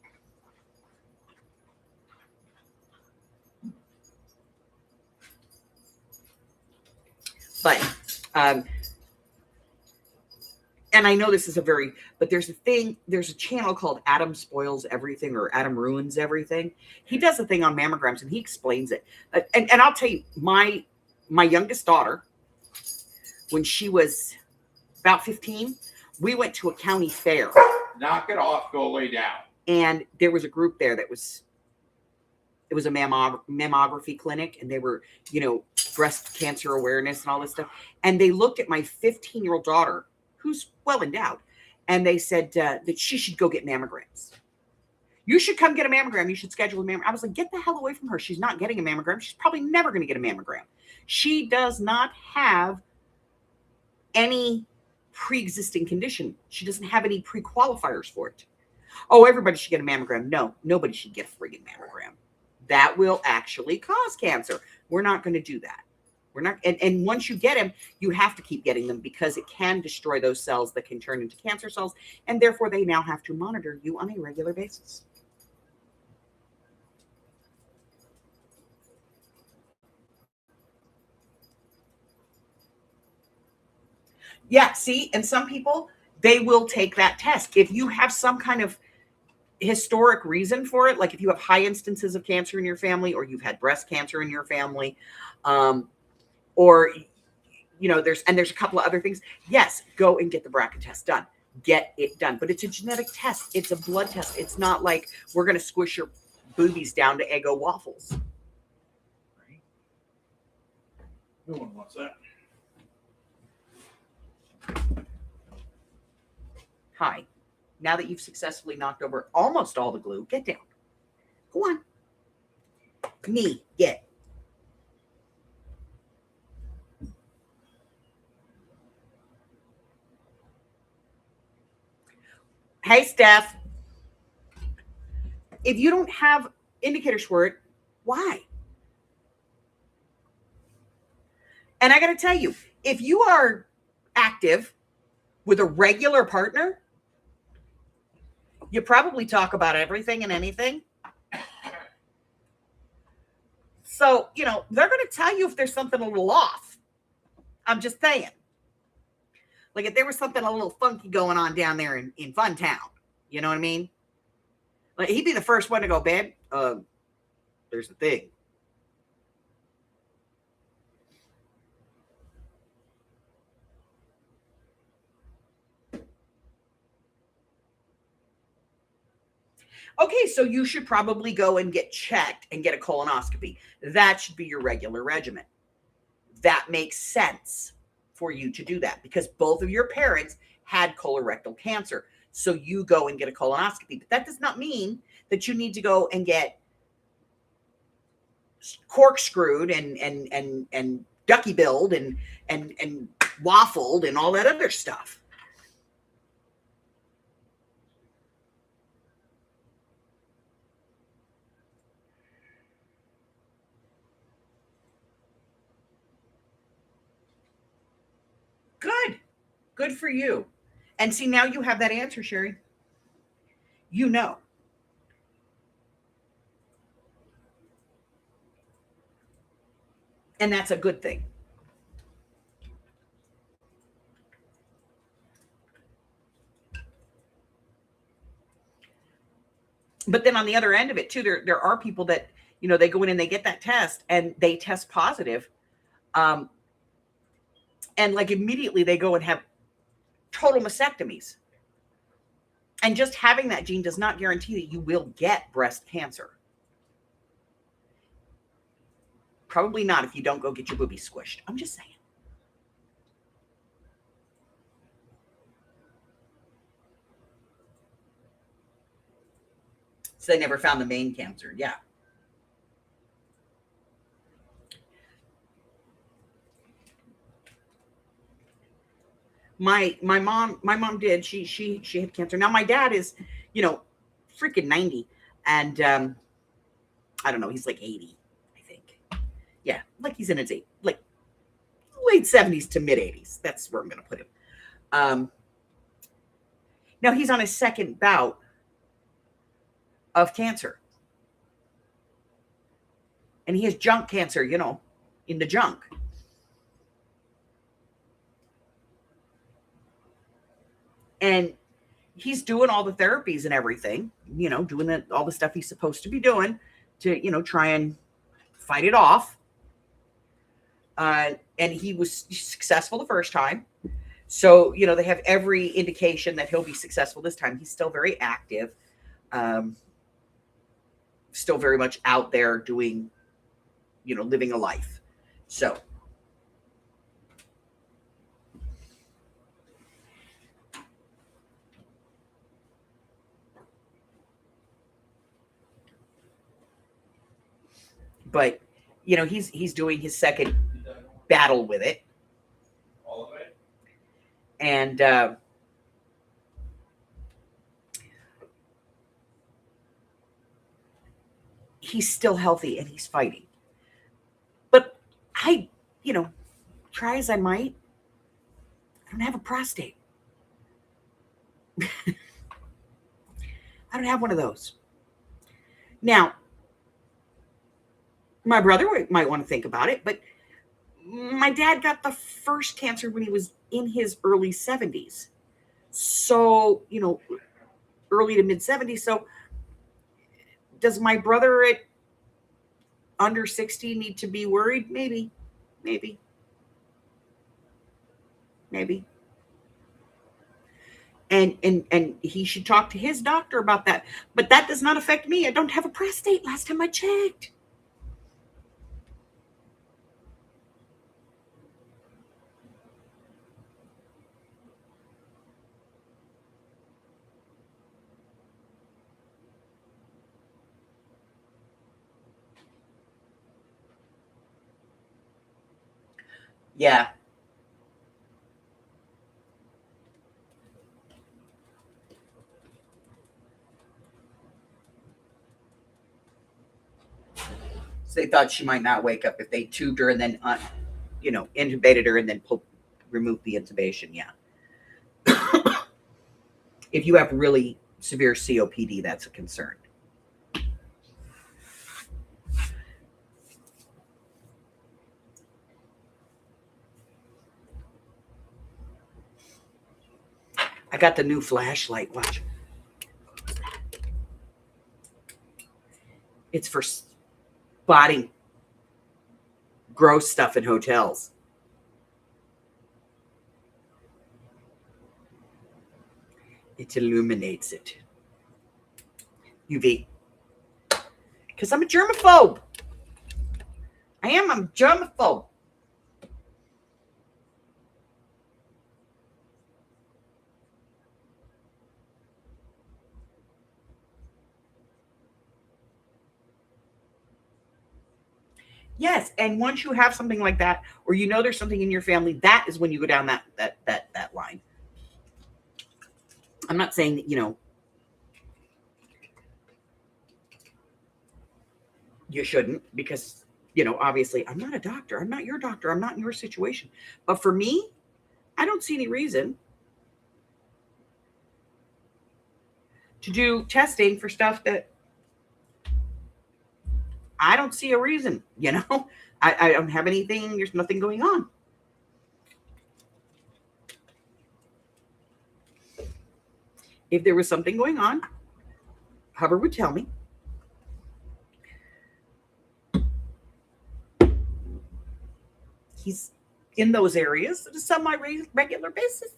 But, and I know this is but there's a channel called Adam Spoils Everything or Adam Ruins Everything. He does a thing on mammograms and he explains it. And I'll tell you, my youngest daughter, when she was about 15, we went to a county fair. Knock it off, go lay down. And there was a group there it was a mammography clinic, and they were, breast cancer awareness and all this stuff. And they looked at my 15-year-old daughter, who's well endowed, and they said that she should go get mammograms. You should come get a mammogram. You should schedule a mammogram. I was like, get the hell away from her. She's not getting a mammogram. She's probably never going to get a mammogram. She does not have any pre-existing condition. She doesn't have any pre-qualifiers for it. Oh, everybody should get a mammogram. No, nobody should get a friggin' mammogram. That will actually cause cancer. We're not going to do that. We're not. And once you get them, you have to keep getting them because it can destroy those cells that can turn into cancer cells. And therefore, they now have to monitor you on a regular basis. Yeah, see, and some people, they will take that test. If you have some kind of historic reason for it, like if you have high instances of cancer in your family, or you've had breast cancer in your family, or there's a couple of other things. Yes, go and get the BRCA test done. Get it done. But it's a genetic test. It's a blood test. It's not like we're going to squish your boobies down to Eggo waffles. Right? No one wants that. Hi. Now that you've successfully knocked over almost all the glue, get down. Go on. Me, get. Hey, Steph. If you don't have indicators for it, why? And I got to tell you, if you are active with a regular partner, you probably talk about everything and anything. So, they're going to tell you if there's something a little off. I'm just saying. Like if there was something a little funky going on down there in Fun Town. You know what I mean? Like he'd be the first one to go, babe, there's the thing. Okay, so you should probably go and get checked and get a colonoscopy. That should be your regular regimen. That makes sense for you to do that because both of your parents had colorectal cancer. So you go and get a colonoscopy. But that does not mean that you need to go and get corkscrewed and ducky billed and waffled and all that other stuff. Good for you. And see, now you have that answer, Sherry. You know. And that's a good thing. But then on the other end of it too, there are people that, they go in and they get that test and they test positive. And like immediately they go and have total mastectomies. And just having that gene does not guarantee that you will get breast cancer. Probably not if you don't go get your boobies squished. I'm just saying. So they never found the main cancer. Yeah. My mom did. She had cancer. Now my dad is, freaking 90, and I don't know. He's like 80, I think. Yeah, like he's in his late 70s to mid 80s. That's where I'm gonna put him. Now he's on his second bout of cancer, and he has junk cancer. In the junk. And he's doing all the therapies and everything, doing all the stuff he's supposed to be doing to, try and fight it off. And he was successful the first time. So, they have every indication that he'll be successful this time. He's still very active, still very much out there doing, living a life. So. But, he's doing his second battle with it. All of it? And he's still healthy and he's fighting. But I, try as I might, I don't have a prostate. I don't have one of those. Now, my brother might want to think about it, but my dad got the first cancer when he was in his early 70s. So, early to mid 70s. So, does my brother at under 60 need to be worried? Maybe. And he should talk to his doctor about that. But that does not affect me. I don't have a prostate last time I checked. Yeah. So they thought she might not wake up if they tubed her and then, intubated her and then removed the intubation. Yeah. If you have really severe COPD, that's a concern. I got the new flashlight. Watch. It's for spotting gross stuff in hotels. It illuminates it. UV. Because I'm a germaphobe. I'm a germaphobe. Yes, and once you have something like that, or there's something in your family, that is when you go down that line. I'm not saying that, you shouldn't, because, obviously I'm not a doctor. I'm not your doctor. I'm not in your situation. But for me, I don't see any reason to do testing for stuff that I don't see a reason, I don't have anything. There's nothing going on. If there was something going on, Hubbard would tell me. He's in those areas on a semi-regular basis.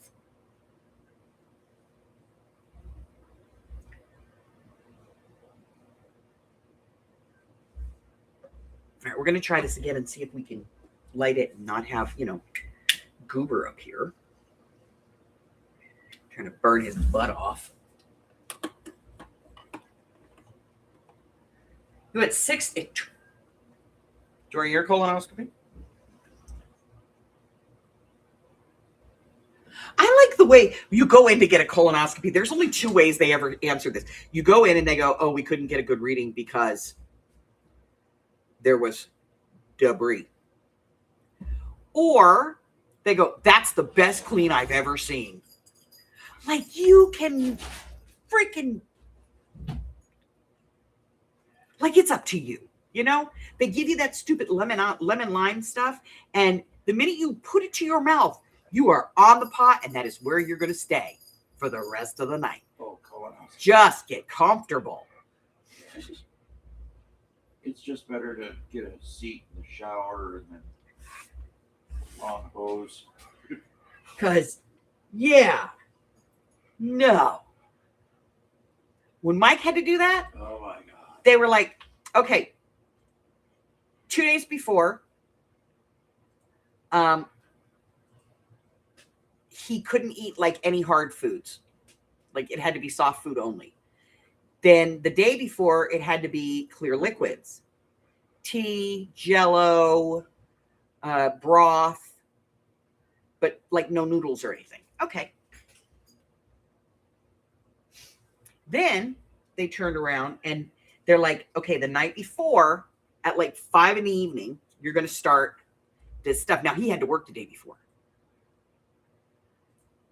All right, we're going to try this again and see if we can light it and not have, goober up here. Trying to burn his butt off. You had 6 during your colonoscopy? I like the way you go in to get a colonoscopy. There's only 2 ways they ever answer this. You go in and they go, oh, we couldn't get a good reading because there was debris. Or they go, that's the best clean I've ever seen. Like, you can freaking, like, it's up to you. They give you that stupid lemon lime stuff. And the minute you put it to your mouth, you are on the pot, and that is where you're going to stay for the rest of the night. Oh, colonoscopy. Just get comfortable. It's just better to get a seat in the shower and then long hose. Because, no. When Mike had to do that, Oh my God. they were like, okay, 2 days before, he couldn't eat like any hard foods. Like, it had to be soft food only. Then the day before, it had to be clear liquids. Tea, Jello, broth, but like no noodles or anything. Okay. Then they turned around and they're like, okay, the night before at like 5 p.m, you're going to start this stuff. Now, he had to work the day before.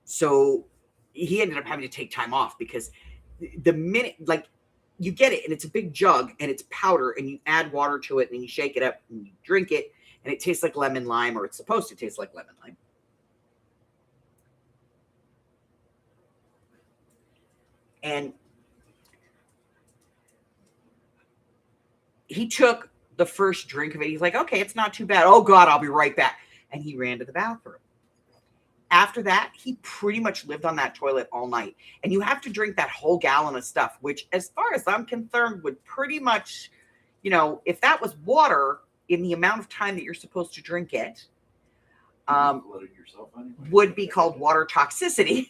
So he ended up having to take time off because the minute, like, you get it and it's a big jug and it's powder and you add water to it and then you shake it up and you drink it and it tastes like lemon lime, or it's supposed to taste like lemon lime. And he took the first drink of it. He's like, okay, it's not too bad. Oh God, I'll be right back. And he ran to the bathroom. After that, he pretty much lived on that toilet all night. And you have to drink that whole gallon of stuff, which, as far as I'm concerned, would pretty much, you know, if that was water in the amount of time that you're supposed to drink it, would be called water toxicity.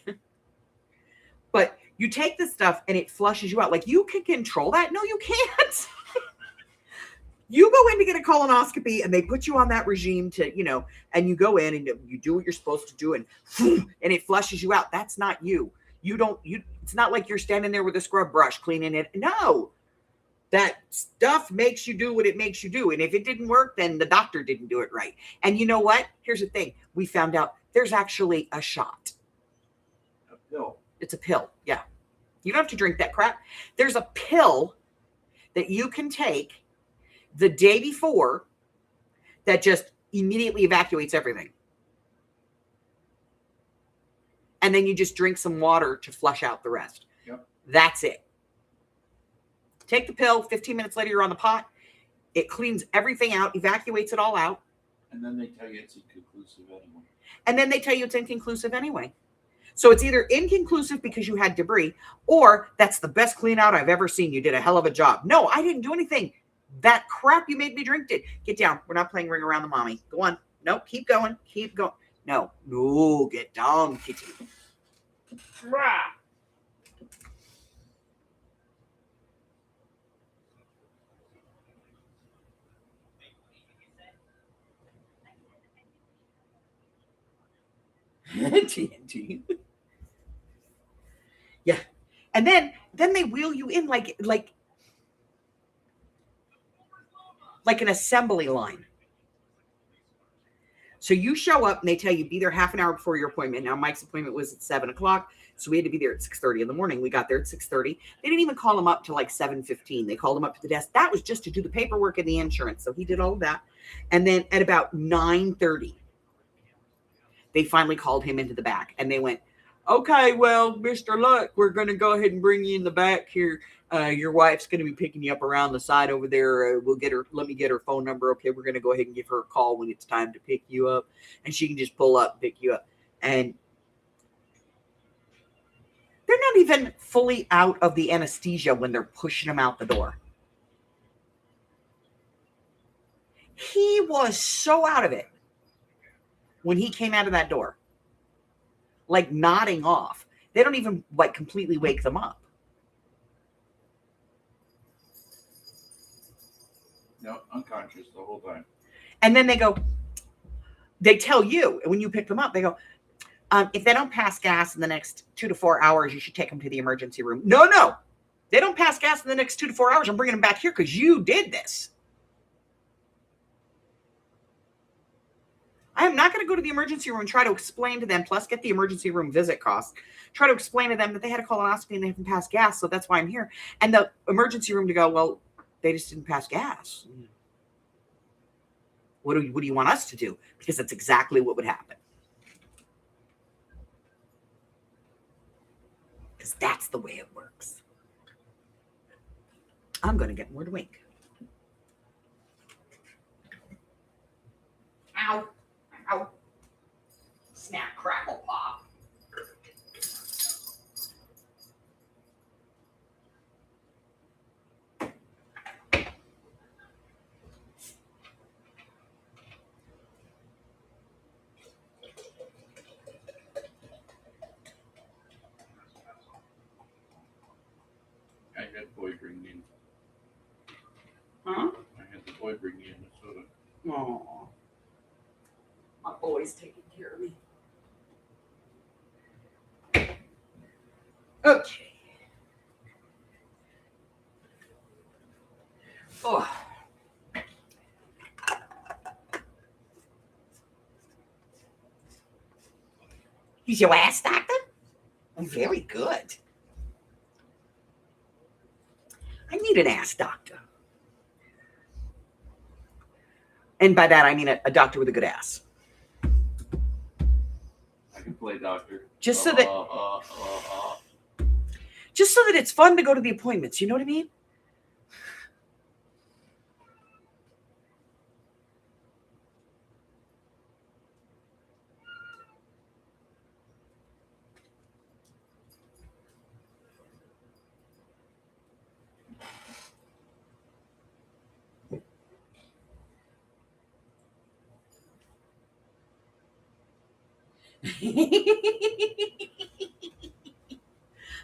But you take this stuff and it flushes you out. Like, you can control that? No, you can't. You go in to get a colonoscopy and they put you on that regime to, you know, and you go in and you do what you're supposed to do and it flushes you out. That's not you. It's not like you're standing there with a scrub brush cleaning it. No, that stuff makes you do what it makes you do. And if it didn't work, then the doctor didn't do it right. And you know what? Here's the thing. We found out there's actually a shot. A pill. It's a pill. Yeah. You don't have to drink that crap. There's a pill that you can take the day before that just immediately evacuates everything. And then you just drink some water to flush out the rest. Yep. That's it. Take the pill, 15 minutes later, you're on the pot. It cleans everything out, evacuates it all out. And then they tell you it's inconclusive anyway. So it's either inconclusive because you had debris, or that's the best clean out I've ever seen. You did a hell of a job. No, I didn't do anything. That crap you made me drink did. Get down. We're not playing Ring Around the Mommy. Go on. No, keep going. Keep going. No, get down, kitty. TNT. Yeah. And then they wheel you in like an assembly line. So you show up and they tell you be there half an hour before your appointment. Now, Mike's appointment was at 7 o'clock. So we had to be there at 6:30 in the morning. We got there at 6:30. They didn't even call him up to like 7:15. They called him up to the desk. That was just to do the paperwork and the insurance. So he did all of that. And then at about 9:30, they finally called him into the back and they went, okay, well, Mr. Luck, we're going to go ahead and bring you in the back here. Your wife's going to be picking you up around the side over there. We'll get her. Let me get her phone number. Okay, we're going to go ahead and give her a call when it's time to pick you up. And she can just pull up and pick you up. And they're not even fully out of the anesthesia when they're pushing them out the door. He was so out of it when he came out of that door, like nodding off. They don't even like completely wake them up. No, unconscious the whole time. And then they tell you, when you pick them up, they go, if they don't pass gas in the next 2 to 4 hours, you should take them to the emergency room. No. They don't pass gas in the next 2 to 4 hours. I'm bringing them back here because you did this. I am not going to go to the emergency room and try to explain to them, plus get the emergency room visit costs, try to explain to them that they had a colonoscopy and they haven't passed gas, so that's why I'm here. And the emergency room to go, well, they just didn't pass gas. What do you want us to do? Because that's exactly what would happen. Because that's the way it works. I'm going to get more to wink. Ow. Ow. Snap, crackle, pop. I had the boy bring me in. Huh? I had the boy bring me in the soda. Aww. My boy's taking care of me. Okay. Oh. He's your ass doctor? Very good. I need an ass doctor. And by that, I mean a doctor with a good ass. I can play doctor. Just so that it's fun to go to the appointments. You know what I mean?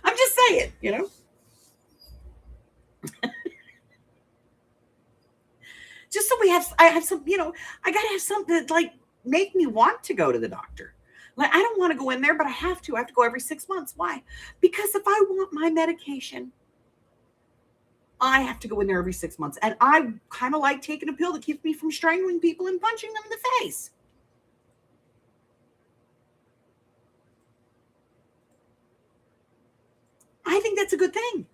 I'm just saying, you know. Just so I have some, you know, I gotta have something that like make me want to go to the doctor. Like I don't want to go in there, but I have to. I have to go every 6 months. Why? Because if I want my medication, I have to go in there every 6 months. And I kind of like taking a pill that keeps me from strangling people and punching them in the face. I think that's a good thing.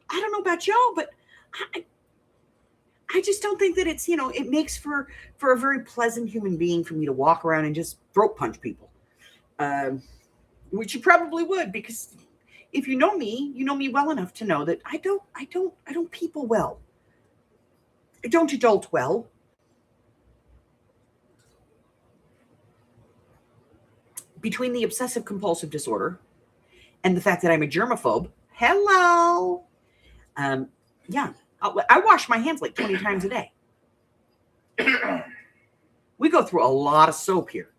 I don't know about y'all, but I just don't think that it's, you know, it makes for a very pleasant human being for me to walk around and just throat punch people. Which you probably would, because if you know me well enough to know that I don't people well. I don't adult well. Between the obsessive compulsive disorder and the fact that I'm a germaphobe, hello. Yeah, I wash my hands like 20 times a day. We go through a lot of soap here.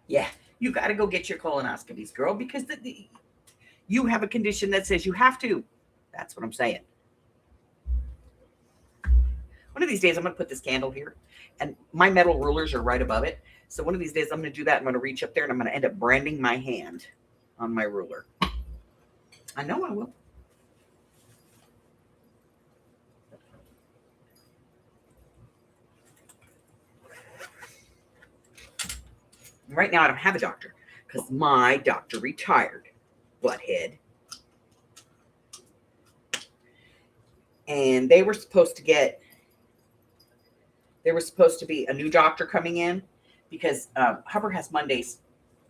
Yeah, you got to go get your colonoscopies, girl, because you have a condition that says you have to. That's what I'm saying. One of these days, I'm going to put this candle here, and my metal rulers are right above it. So one of these days, I'm going to do that. I'm going to reach up there, and I'm going to end up branding my hand on my ruler. I know I will. Right now, I don't have a doctor because my doctor retired, butthead. And they were supposed to be a new doctor coming in because Hubbard has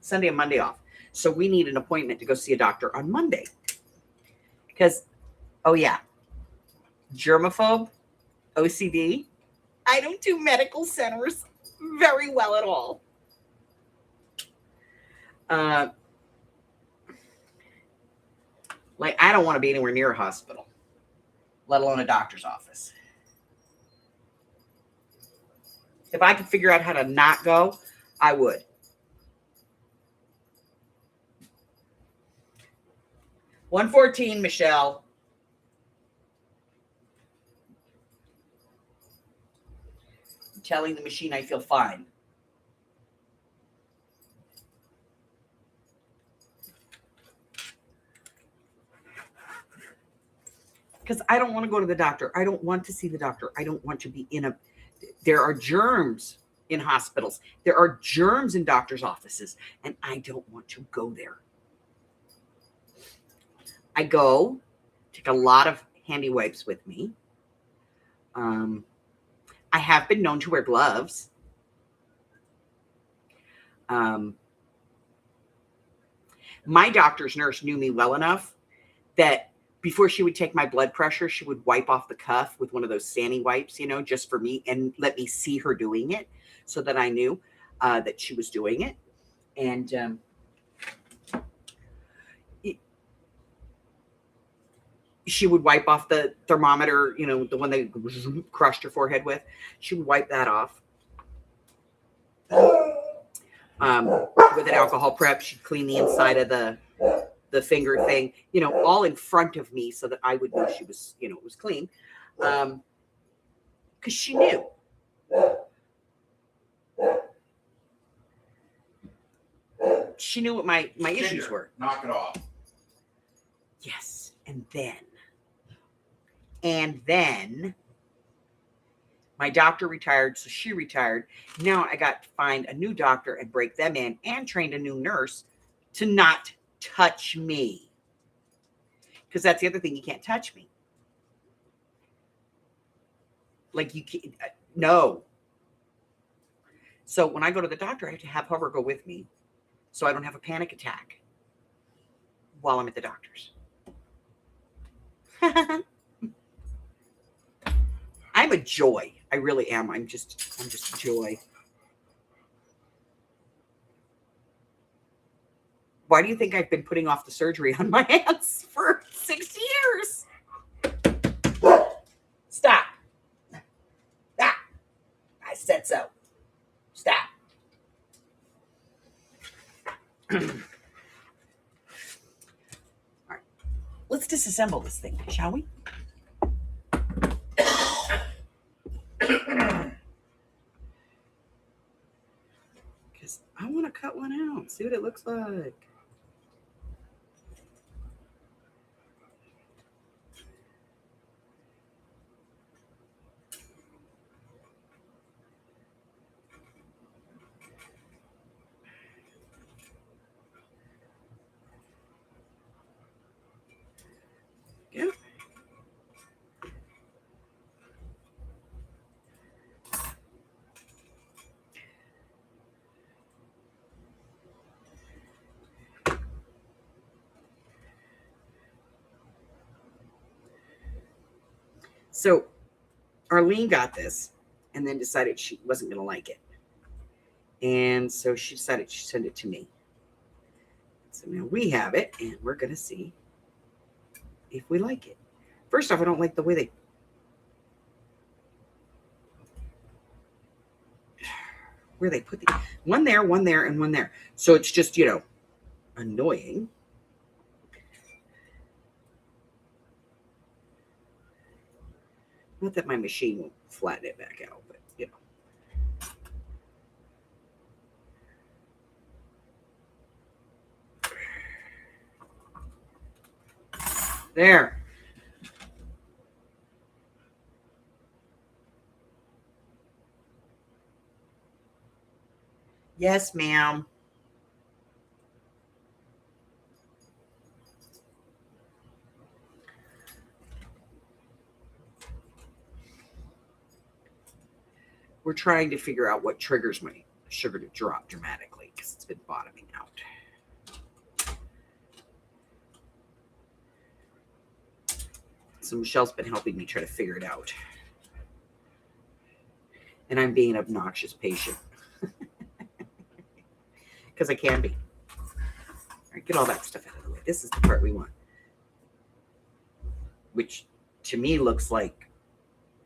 Sunday and Monday off. So we need an appointment to go see a doctor on Monday. Because, oh yeah, germaphobe, OCD. I don't do medical centers very well at all. Like I don't want to be anywhere near a hospital, let alone a doctor's office. If I could figure out how to not go, I would. $114, Michelle. I'm telling the machine I feel fine. Because I don't want to go to the doctor. I don't want to see the doctor. I don't want to be there are germs in hospitals. There are germs in doctors' offices. And I don't want to go there. I take a lot of handy wipes with me. I have been known to wear gloves. My doctor's nurse knew me well enough that before she would take my blood pressure, she would wipe off the cuff with one of those Sani wipes, you know, just for me and let me see her doing it so that I knew that she was doing it. And she would wipe off the thermometer, you know, the one that crushed her forehead with. She would wipe that off. With an alcohol prep, she'd clean the inside of the finger thing, you know, all in front of me so that I would know she was, you know, it was clean. because she knew. She knew what my issues were. Knock it off. Yes. And then my doctor retired, so she retired. Now I got to find a new doctor and break them in, and trained a new nurse to not touch me. Because that's the other thing, you can't touch me. Like you can't, no. So when I go to the doctor, I have to have her go with me so I don't have a panic attack while I'm at the doctor's. I'm a joy. I really am. I'm just joy. Why do you think I've been putting off the surgery on my hands for 6 years? Stop. Ah, I said so. Stop. All right. Let's disassemble this thing, shall we? Because I want to cut one out. See what it looks like. Yeah. So Arlene got this and then decided she wasn't going to like it. And so she decided she'd send it to me. So now we have it, and we're going to see if we like it. First off, I don't like the way where they put the one there, and one there. So it's just, annoying. Not that my machine will flatten it back out, but There. Yes, ma'am. We're trying to figure out what triggers my sugar to drop dramatically because it's been bottoming out. So Michelle's been helping me try to figure it out. And I'm being an obnoxious patient. Because I can be. All right, get all that stuff out of the way. This is the part we want. Which to me looks like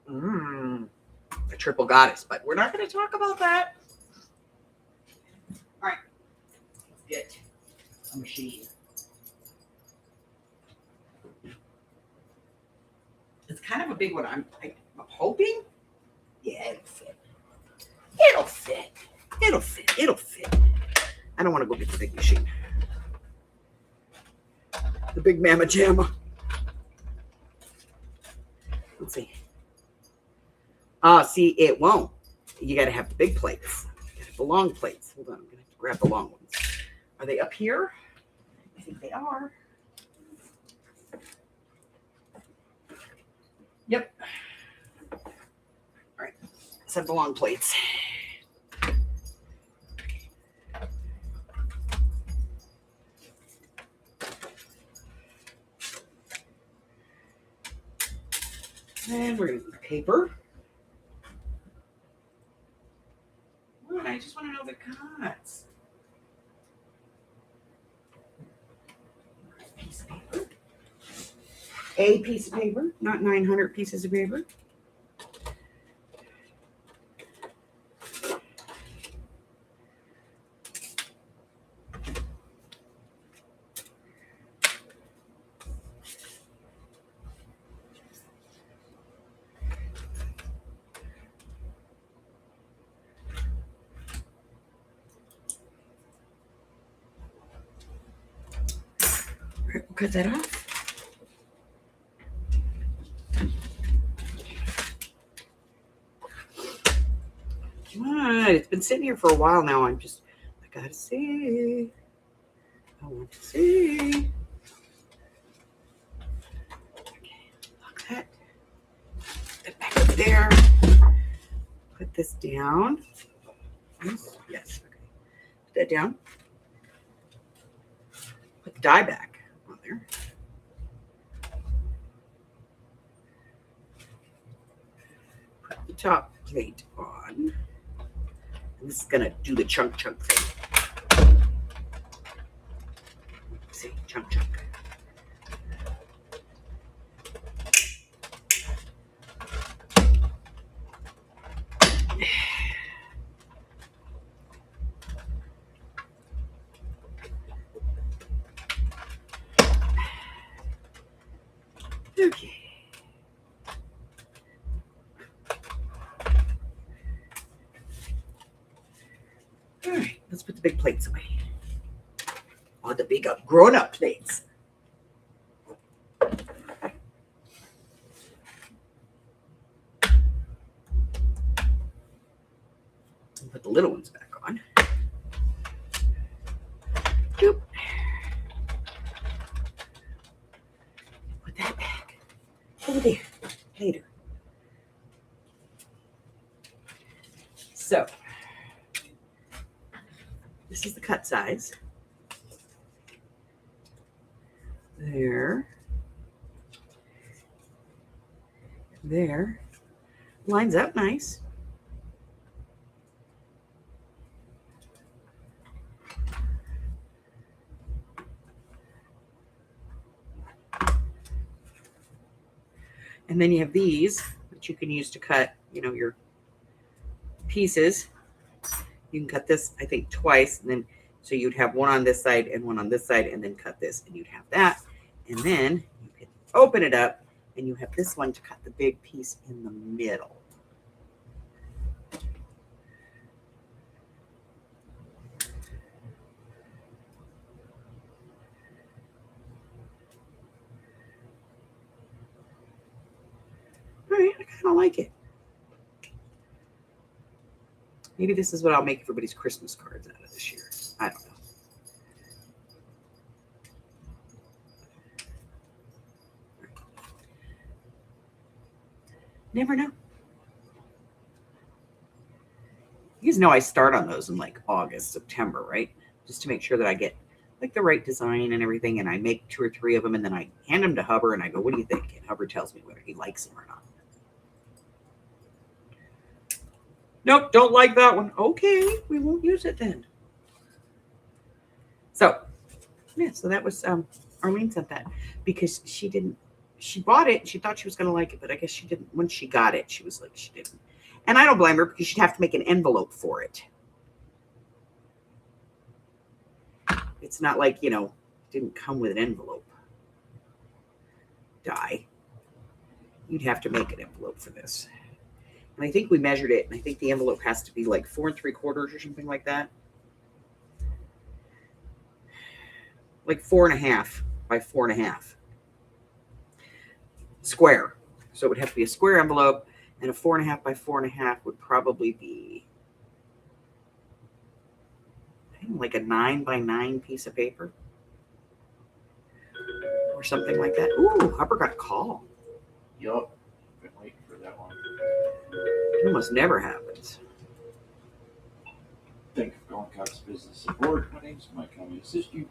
a triple goddess. But we're not going to talk about that. All right. Let's get a machine. It's kind of a big one. I'm hoping. Yeah, it'll fit. It'll fit. It'll fit. It'll fit. I don't want to go get the big machine. The big mamma jamma. Let's see. See, it won't. You got to have the big plates. You got to have the long plates. Hold on. I'm going to have to grab the long ones. Are they up here? I think they are. Yep. All right. Let's have the long plates. And we're going to do paper. What? I just want to know the cuts. Piece of paper. A piece of paper, not 900 pieces of paper. cut that off. Come on, it's been sitting here for a while now. I gotta see. I want to see. Okay, lock that. Put that back up there. Put this down. Yes. Okay. Put that down. Put the die back on there. Put the top plate on. And this is gonna do the chunk thing. See, chunk. Okay. All right, let's put the big plates away. Oh, the big grown-up plates. Put the little ones back on. Doop. Put that back over there later. So, this is the cut size. There. There. Lines up nice. And then you have these that you can use to cut, your pieces. You can cut this, I think, twice, and then so you'd have one on this side and one on this side, and then cut this, and you'd have that. And then you can open it up, and you have this one to cut the big piece in the middle. All right, I kind of like it. Maybe this is what I'll make everybody's Christmas cards out of this year. I don't know. Never know. You guys know I start on those in like August, September, right? Just to make sure that I get like the right design and everything. And I make 2 or 3 of them, and then I hand them to Hubber and I go, what do you think? And Hubber tells me whether he likes them or not. Nope, don't like that one. Okay, we won't use it then. So, yeah, so that was, Arlene sent that because she bought it. She thought she was going to like it, but I guess she didn't. When she got it, she was like, she didn't. And I don't blame her because she'd have to make an envelope for it. It's not like, it didn't come with an envelope die. You'd have to make an envelope for this. And I think we measured it, and I think the envelope has to be like 4 3/4 or something like that. Like 4.5 by 4.5. Square. So it would have to be a square envelope, and a 4.5 by 4.5 would probably be, I think, like a 9 by 9 piece of paper. Or something like that. Ooh, Hubber got a call. Yup. Been waiting for that one. It almost never happens. Thank you for calling Cox Business Support. My name's Mike. How may I assist you?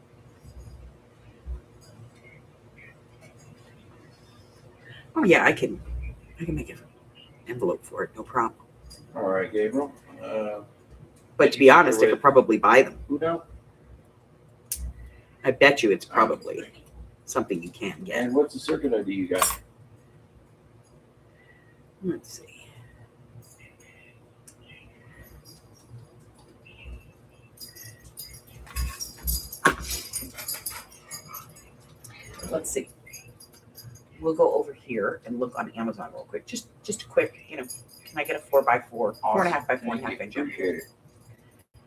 Oh yeah, I can make an envelope for it, no problem. All right, Gabriel. But to be honest, I could probably buy them. Who now? I bet you it's probably something you can get. And what's the circuit ID you got? Let's see. Let's see. We'll go over here and look on Amazon real quick. Just a quick, can I get a 4 by 4, 4.5 by 4.5 inch? Appreciate it.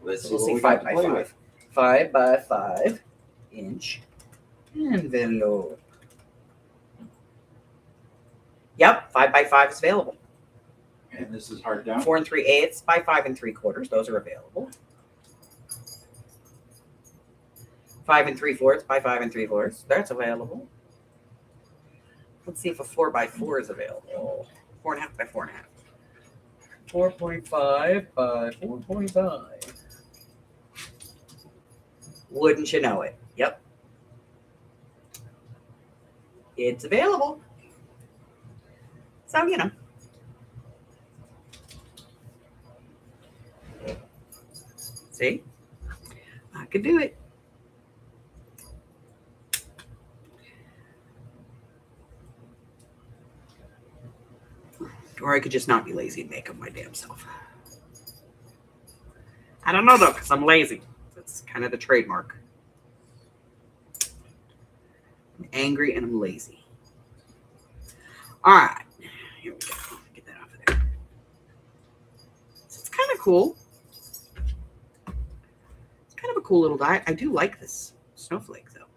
Let's So we'll see say what 5 we by got to play 5. with. 5 by 5 inch Envelope. Yep, 5x5 is available. And this is hard down. 4 3/8 by 5 3/4. Those are available. 5 3/4 by 5 3/4. That's available. Let's see if a 4x4 is available. 4.5 by 4.5. 4.5 by 4.5. Wouldn't you know it? Yep. It's available. So, you know. See? I could do it. Or I could just not be lazy and make them my damn self. I don't know, though, because I'm lazy. That's kind of the trademark. I'm angry and I'm lazy. All right. Here we go. Get that off of there. So it's kind of cool. It's kind of a cool little die. I do like this snowflake, though.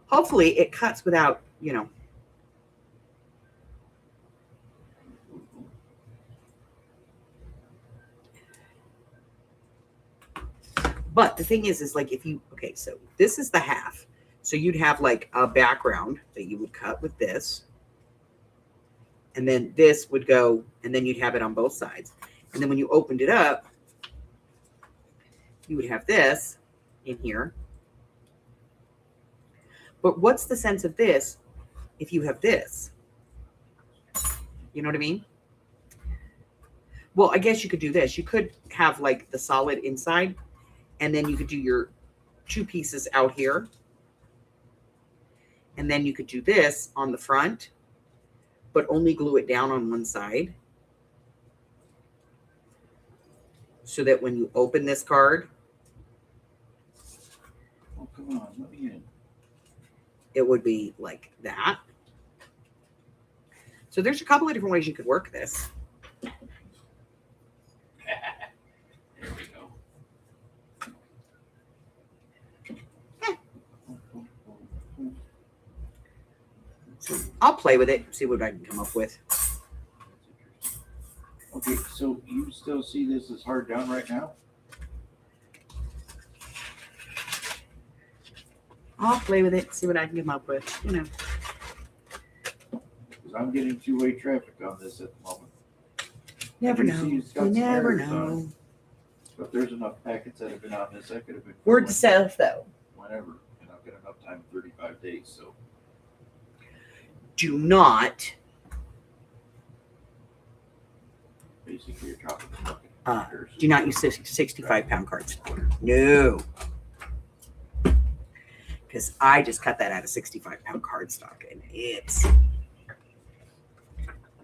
Hopefully it cuts without, you know. But the thing is like if you, okay, so this is the half. So you'd have like a background that you would cut with this. And then this would go, and then you'd have it on both sides. And then when you opened it up, you would have this in here. But what's the sense of this if you have this? You know what I mean? Well, I guess you could do this. You could have like the solid inside, and then you could do your 2 pieces out here. And then you could do this on the front, but only glue it down on one side. So that when you open this card, Oh, come on, let me in. it would be like that. So there's a couple of different ways you could work this. There we go. So I'll play with it, see what I can come up with. Okay, so you still see this as hard down right now? I'll play with it, see what I can come up with, you know. Because I'm getting 2-way traffic on this at the moment. Never You know. see it's got You some never errors on know. it. But there's enough packets that have been on this, I could have been Word going to self, though. whenever, and I've got enough time, 35 days, so. Do not Basically, you're dropping the bucket. do not use 65-pound cards. No. Because I just cut that out of 65-pound cardstock, and it's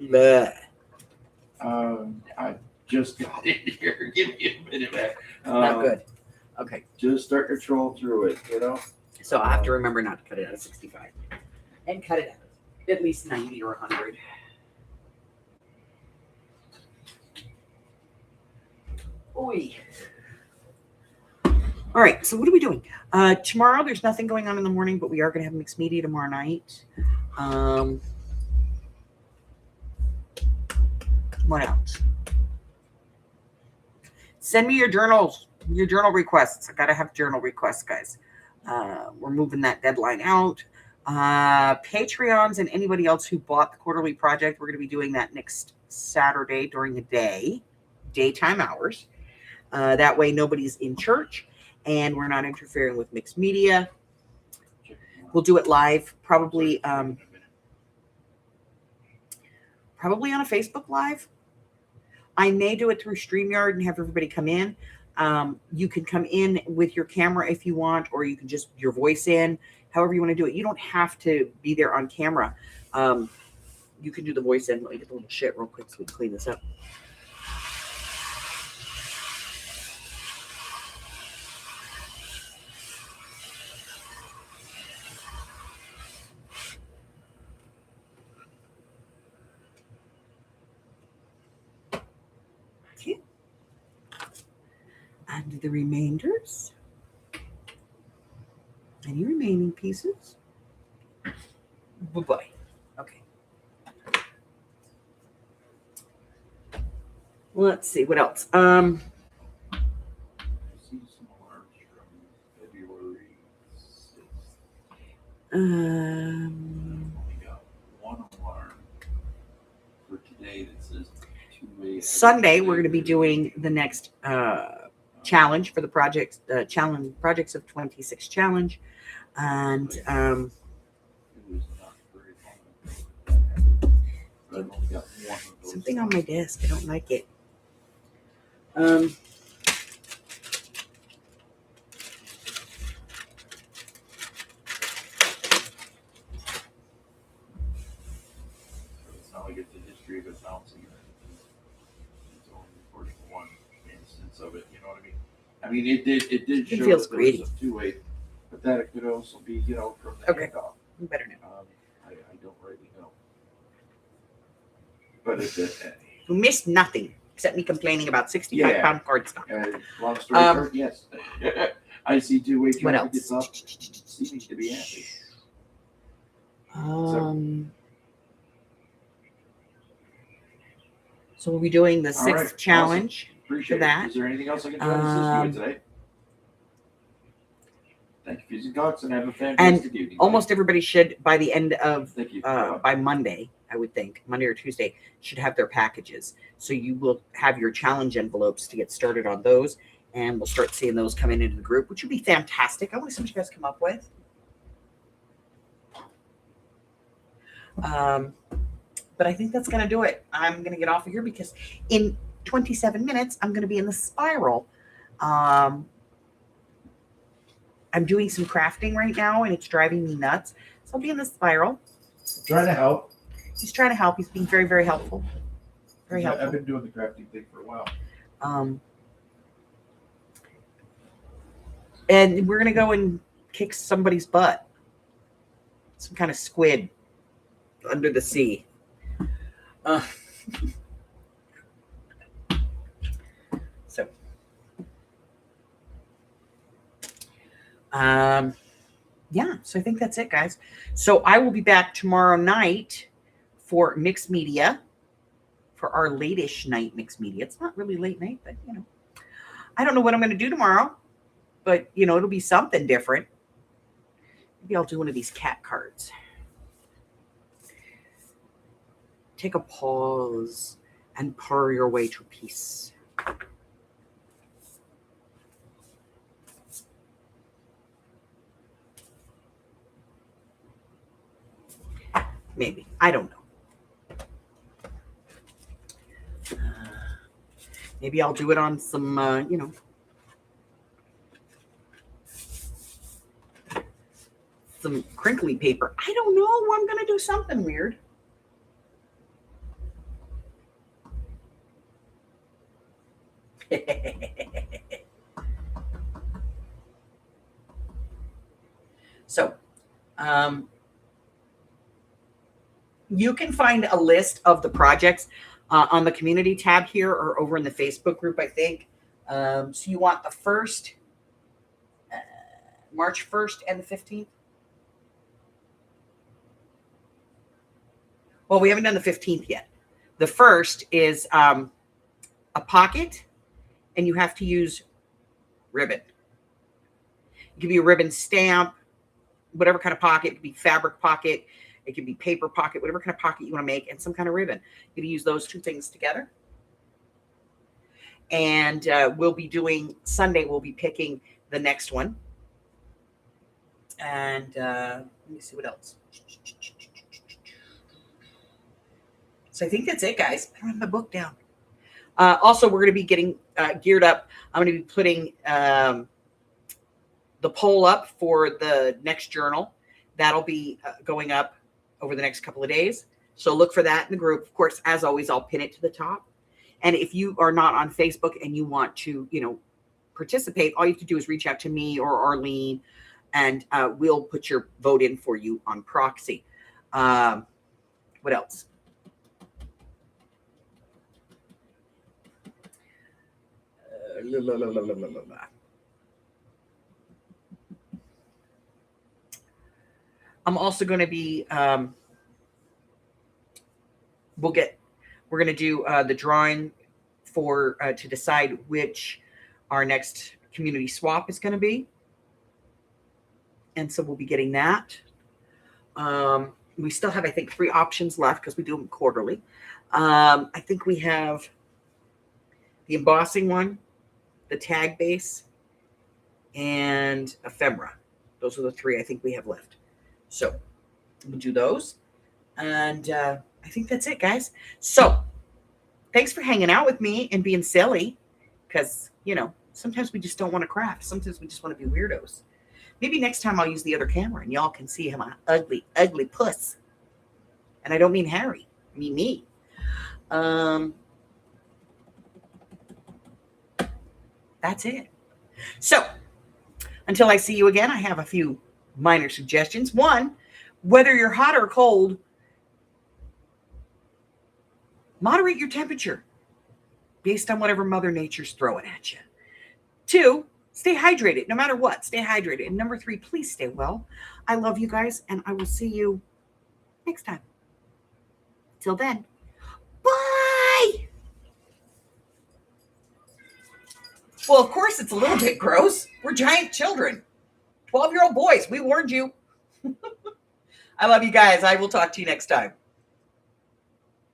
bleh. I just got in here. Give me a minute, man. Not good. Okay. Just start to troll through it, you know? So I have to remember not to cut it out of 65. And cut it out of at least 90 or 100. Oy. All right, so what are we doing? Tomorrow, there's nothing going on in the morning, but we are going to have mixed media tomorrow night. What else? Send me your journal requests. I got to have journal requests, guys. We're moving that deadline out. Patreons and anybody else who bought the quarterly project, we're going to be doing that next Saturday during the day, daytime hours. That way nobody's in church and we're not interfering with mixed media. We'll do it live, probably on a Facebook Live. I may do it through StreamYard and have everybody come in. You can come in with your camera if you want, or you can just your voice in, however you want to do it. You don't have to be there on camera. You can do the voice in. Let me get the little shit real quick so we can clean this up. Okay. And the remainders. Any remaining pieces? Bye-bye. Okay. Let's see what else. I see some alarms from February 6th. Only got one alarm for today that says two-way. Sunday, we're going to be doing the next challenge for the projects of 26 challenge, and It was not very long ago that happened, but I've only got one of those. something on my desk. I don't like it. It's not like it's a history of it bouncing. It's only recording one instance of it. You know what I mean? I mean, it did show feels that there was greedy. some two-way, but that it could also be, from the Okay. handoff. You better know. I don't really know. But it's You missed nothing except me complaining about 65-pound cardstock. long story short, yes. I see two-way What traffic else? is up, seeming to be happy. So we'll be doing the All sixth right, challenge. Appreciate that. it. Is there anything else I can try to assist you with today? Thank you, Fusing Cox, and have a fantastic evening. Almost everybody should, by the end of Thank you. by Monday, I would think, Monday or Tuesday, should have their packages. So you will have your challenge envelopes to get started on those, and we'll start seeing those coming into the group, which would be fantastic. I want to see what you guys come up with. But I think that's going to do it. I'm going to get off of here because in 27 minutes, I'm going to be in the spiral. I'm doing some crafting right now, and it's driving me nuts. So I'll be in the spiral. Trying to help. He's trying to help. He's being very, very helpful. Very helpful. I've been doing the crafting thing for a while. And we're going to go and kick somebody's butt. Some kind of squid under the sea. So, yeah, so I think that's it, guys. So I will be back tomorrow night for mixed media, for our late-ish night mixed media. It's not really late night, but I don't know what I'm going to do tomorrow, but it'll be something different. Maybe I'll do one of these cat cards. Take a pause and purr your way to peace. Maybe. I don't know. Maybe I'll do it on some, some crinkly paper. I don't know. I'm going to do something weird. So, you can find a list of the projects on the community tab here or over in the Facebook group, I think. So you want the first, March 1st and the 15th? Well, we haven't done the 15th yet. The first is a pocket, and you have to use ribbon. It could be a ribbon stamp, whatever kind of pocket. It could be fabric pocket. It could be paper pocket, whatever kind of pocket you want to make, and some kind of ribbon. You're going to use those two things together. And we'll be doing, Sunday, we'll be picking the next one. And let me see what else. So I think that's it, guys. I don't have my book down. Also, we're going to be getting geared up. I'm going to be putting the poll up for the next journal. That'll be going up over the next couple of days. So look for that in the group. Of course, as always, I'll pin it to the top. And if you are not on Facebook and you want to, participate, all you have to do is reach out to me or Arlene, and we'll put your vote in for you on proxy. What else? I'm also going to be, we're going to do the drawing for to decide which our next community swap is going to be. And so we'll be getting that. We still have, I think, 3 options left because we do them quarterly. I think we have the embossing one, the tag base, and ephemera. Those are the 3 I think we have left. So we'll do those. And I think that's it, guys. So thanks for hanging out with me and being silly because, you know, sometimes we just don't want to craft. Sometimes we just want to be weirdos. Maybe next time I'll use the other camera and y'all can see him an ugly, ugly puss. And I don't mean Harry. I mean me. That's it. So until I see you again, I have a few minor suggestions. One, whether you're hot or cold, moderate your temperature based on whatever Mother Nature's throwing at you. 2, stay hydrated no matter what. Stay hydrated. And number 3, please stay well. I love you guys, and I will see you next time. Till then, bye. Well, of course, it's a little bit gross. We're giant children. 12-year-old boys. We warned you. I love you guys. I will talk to you next time.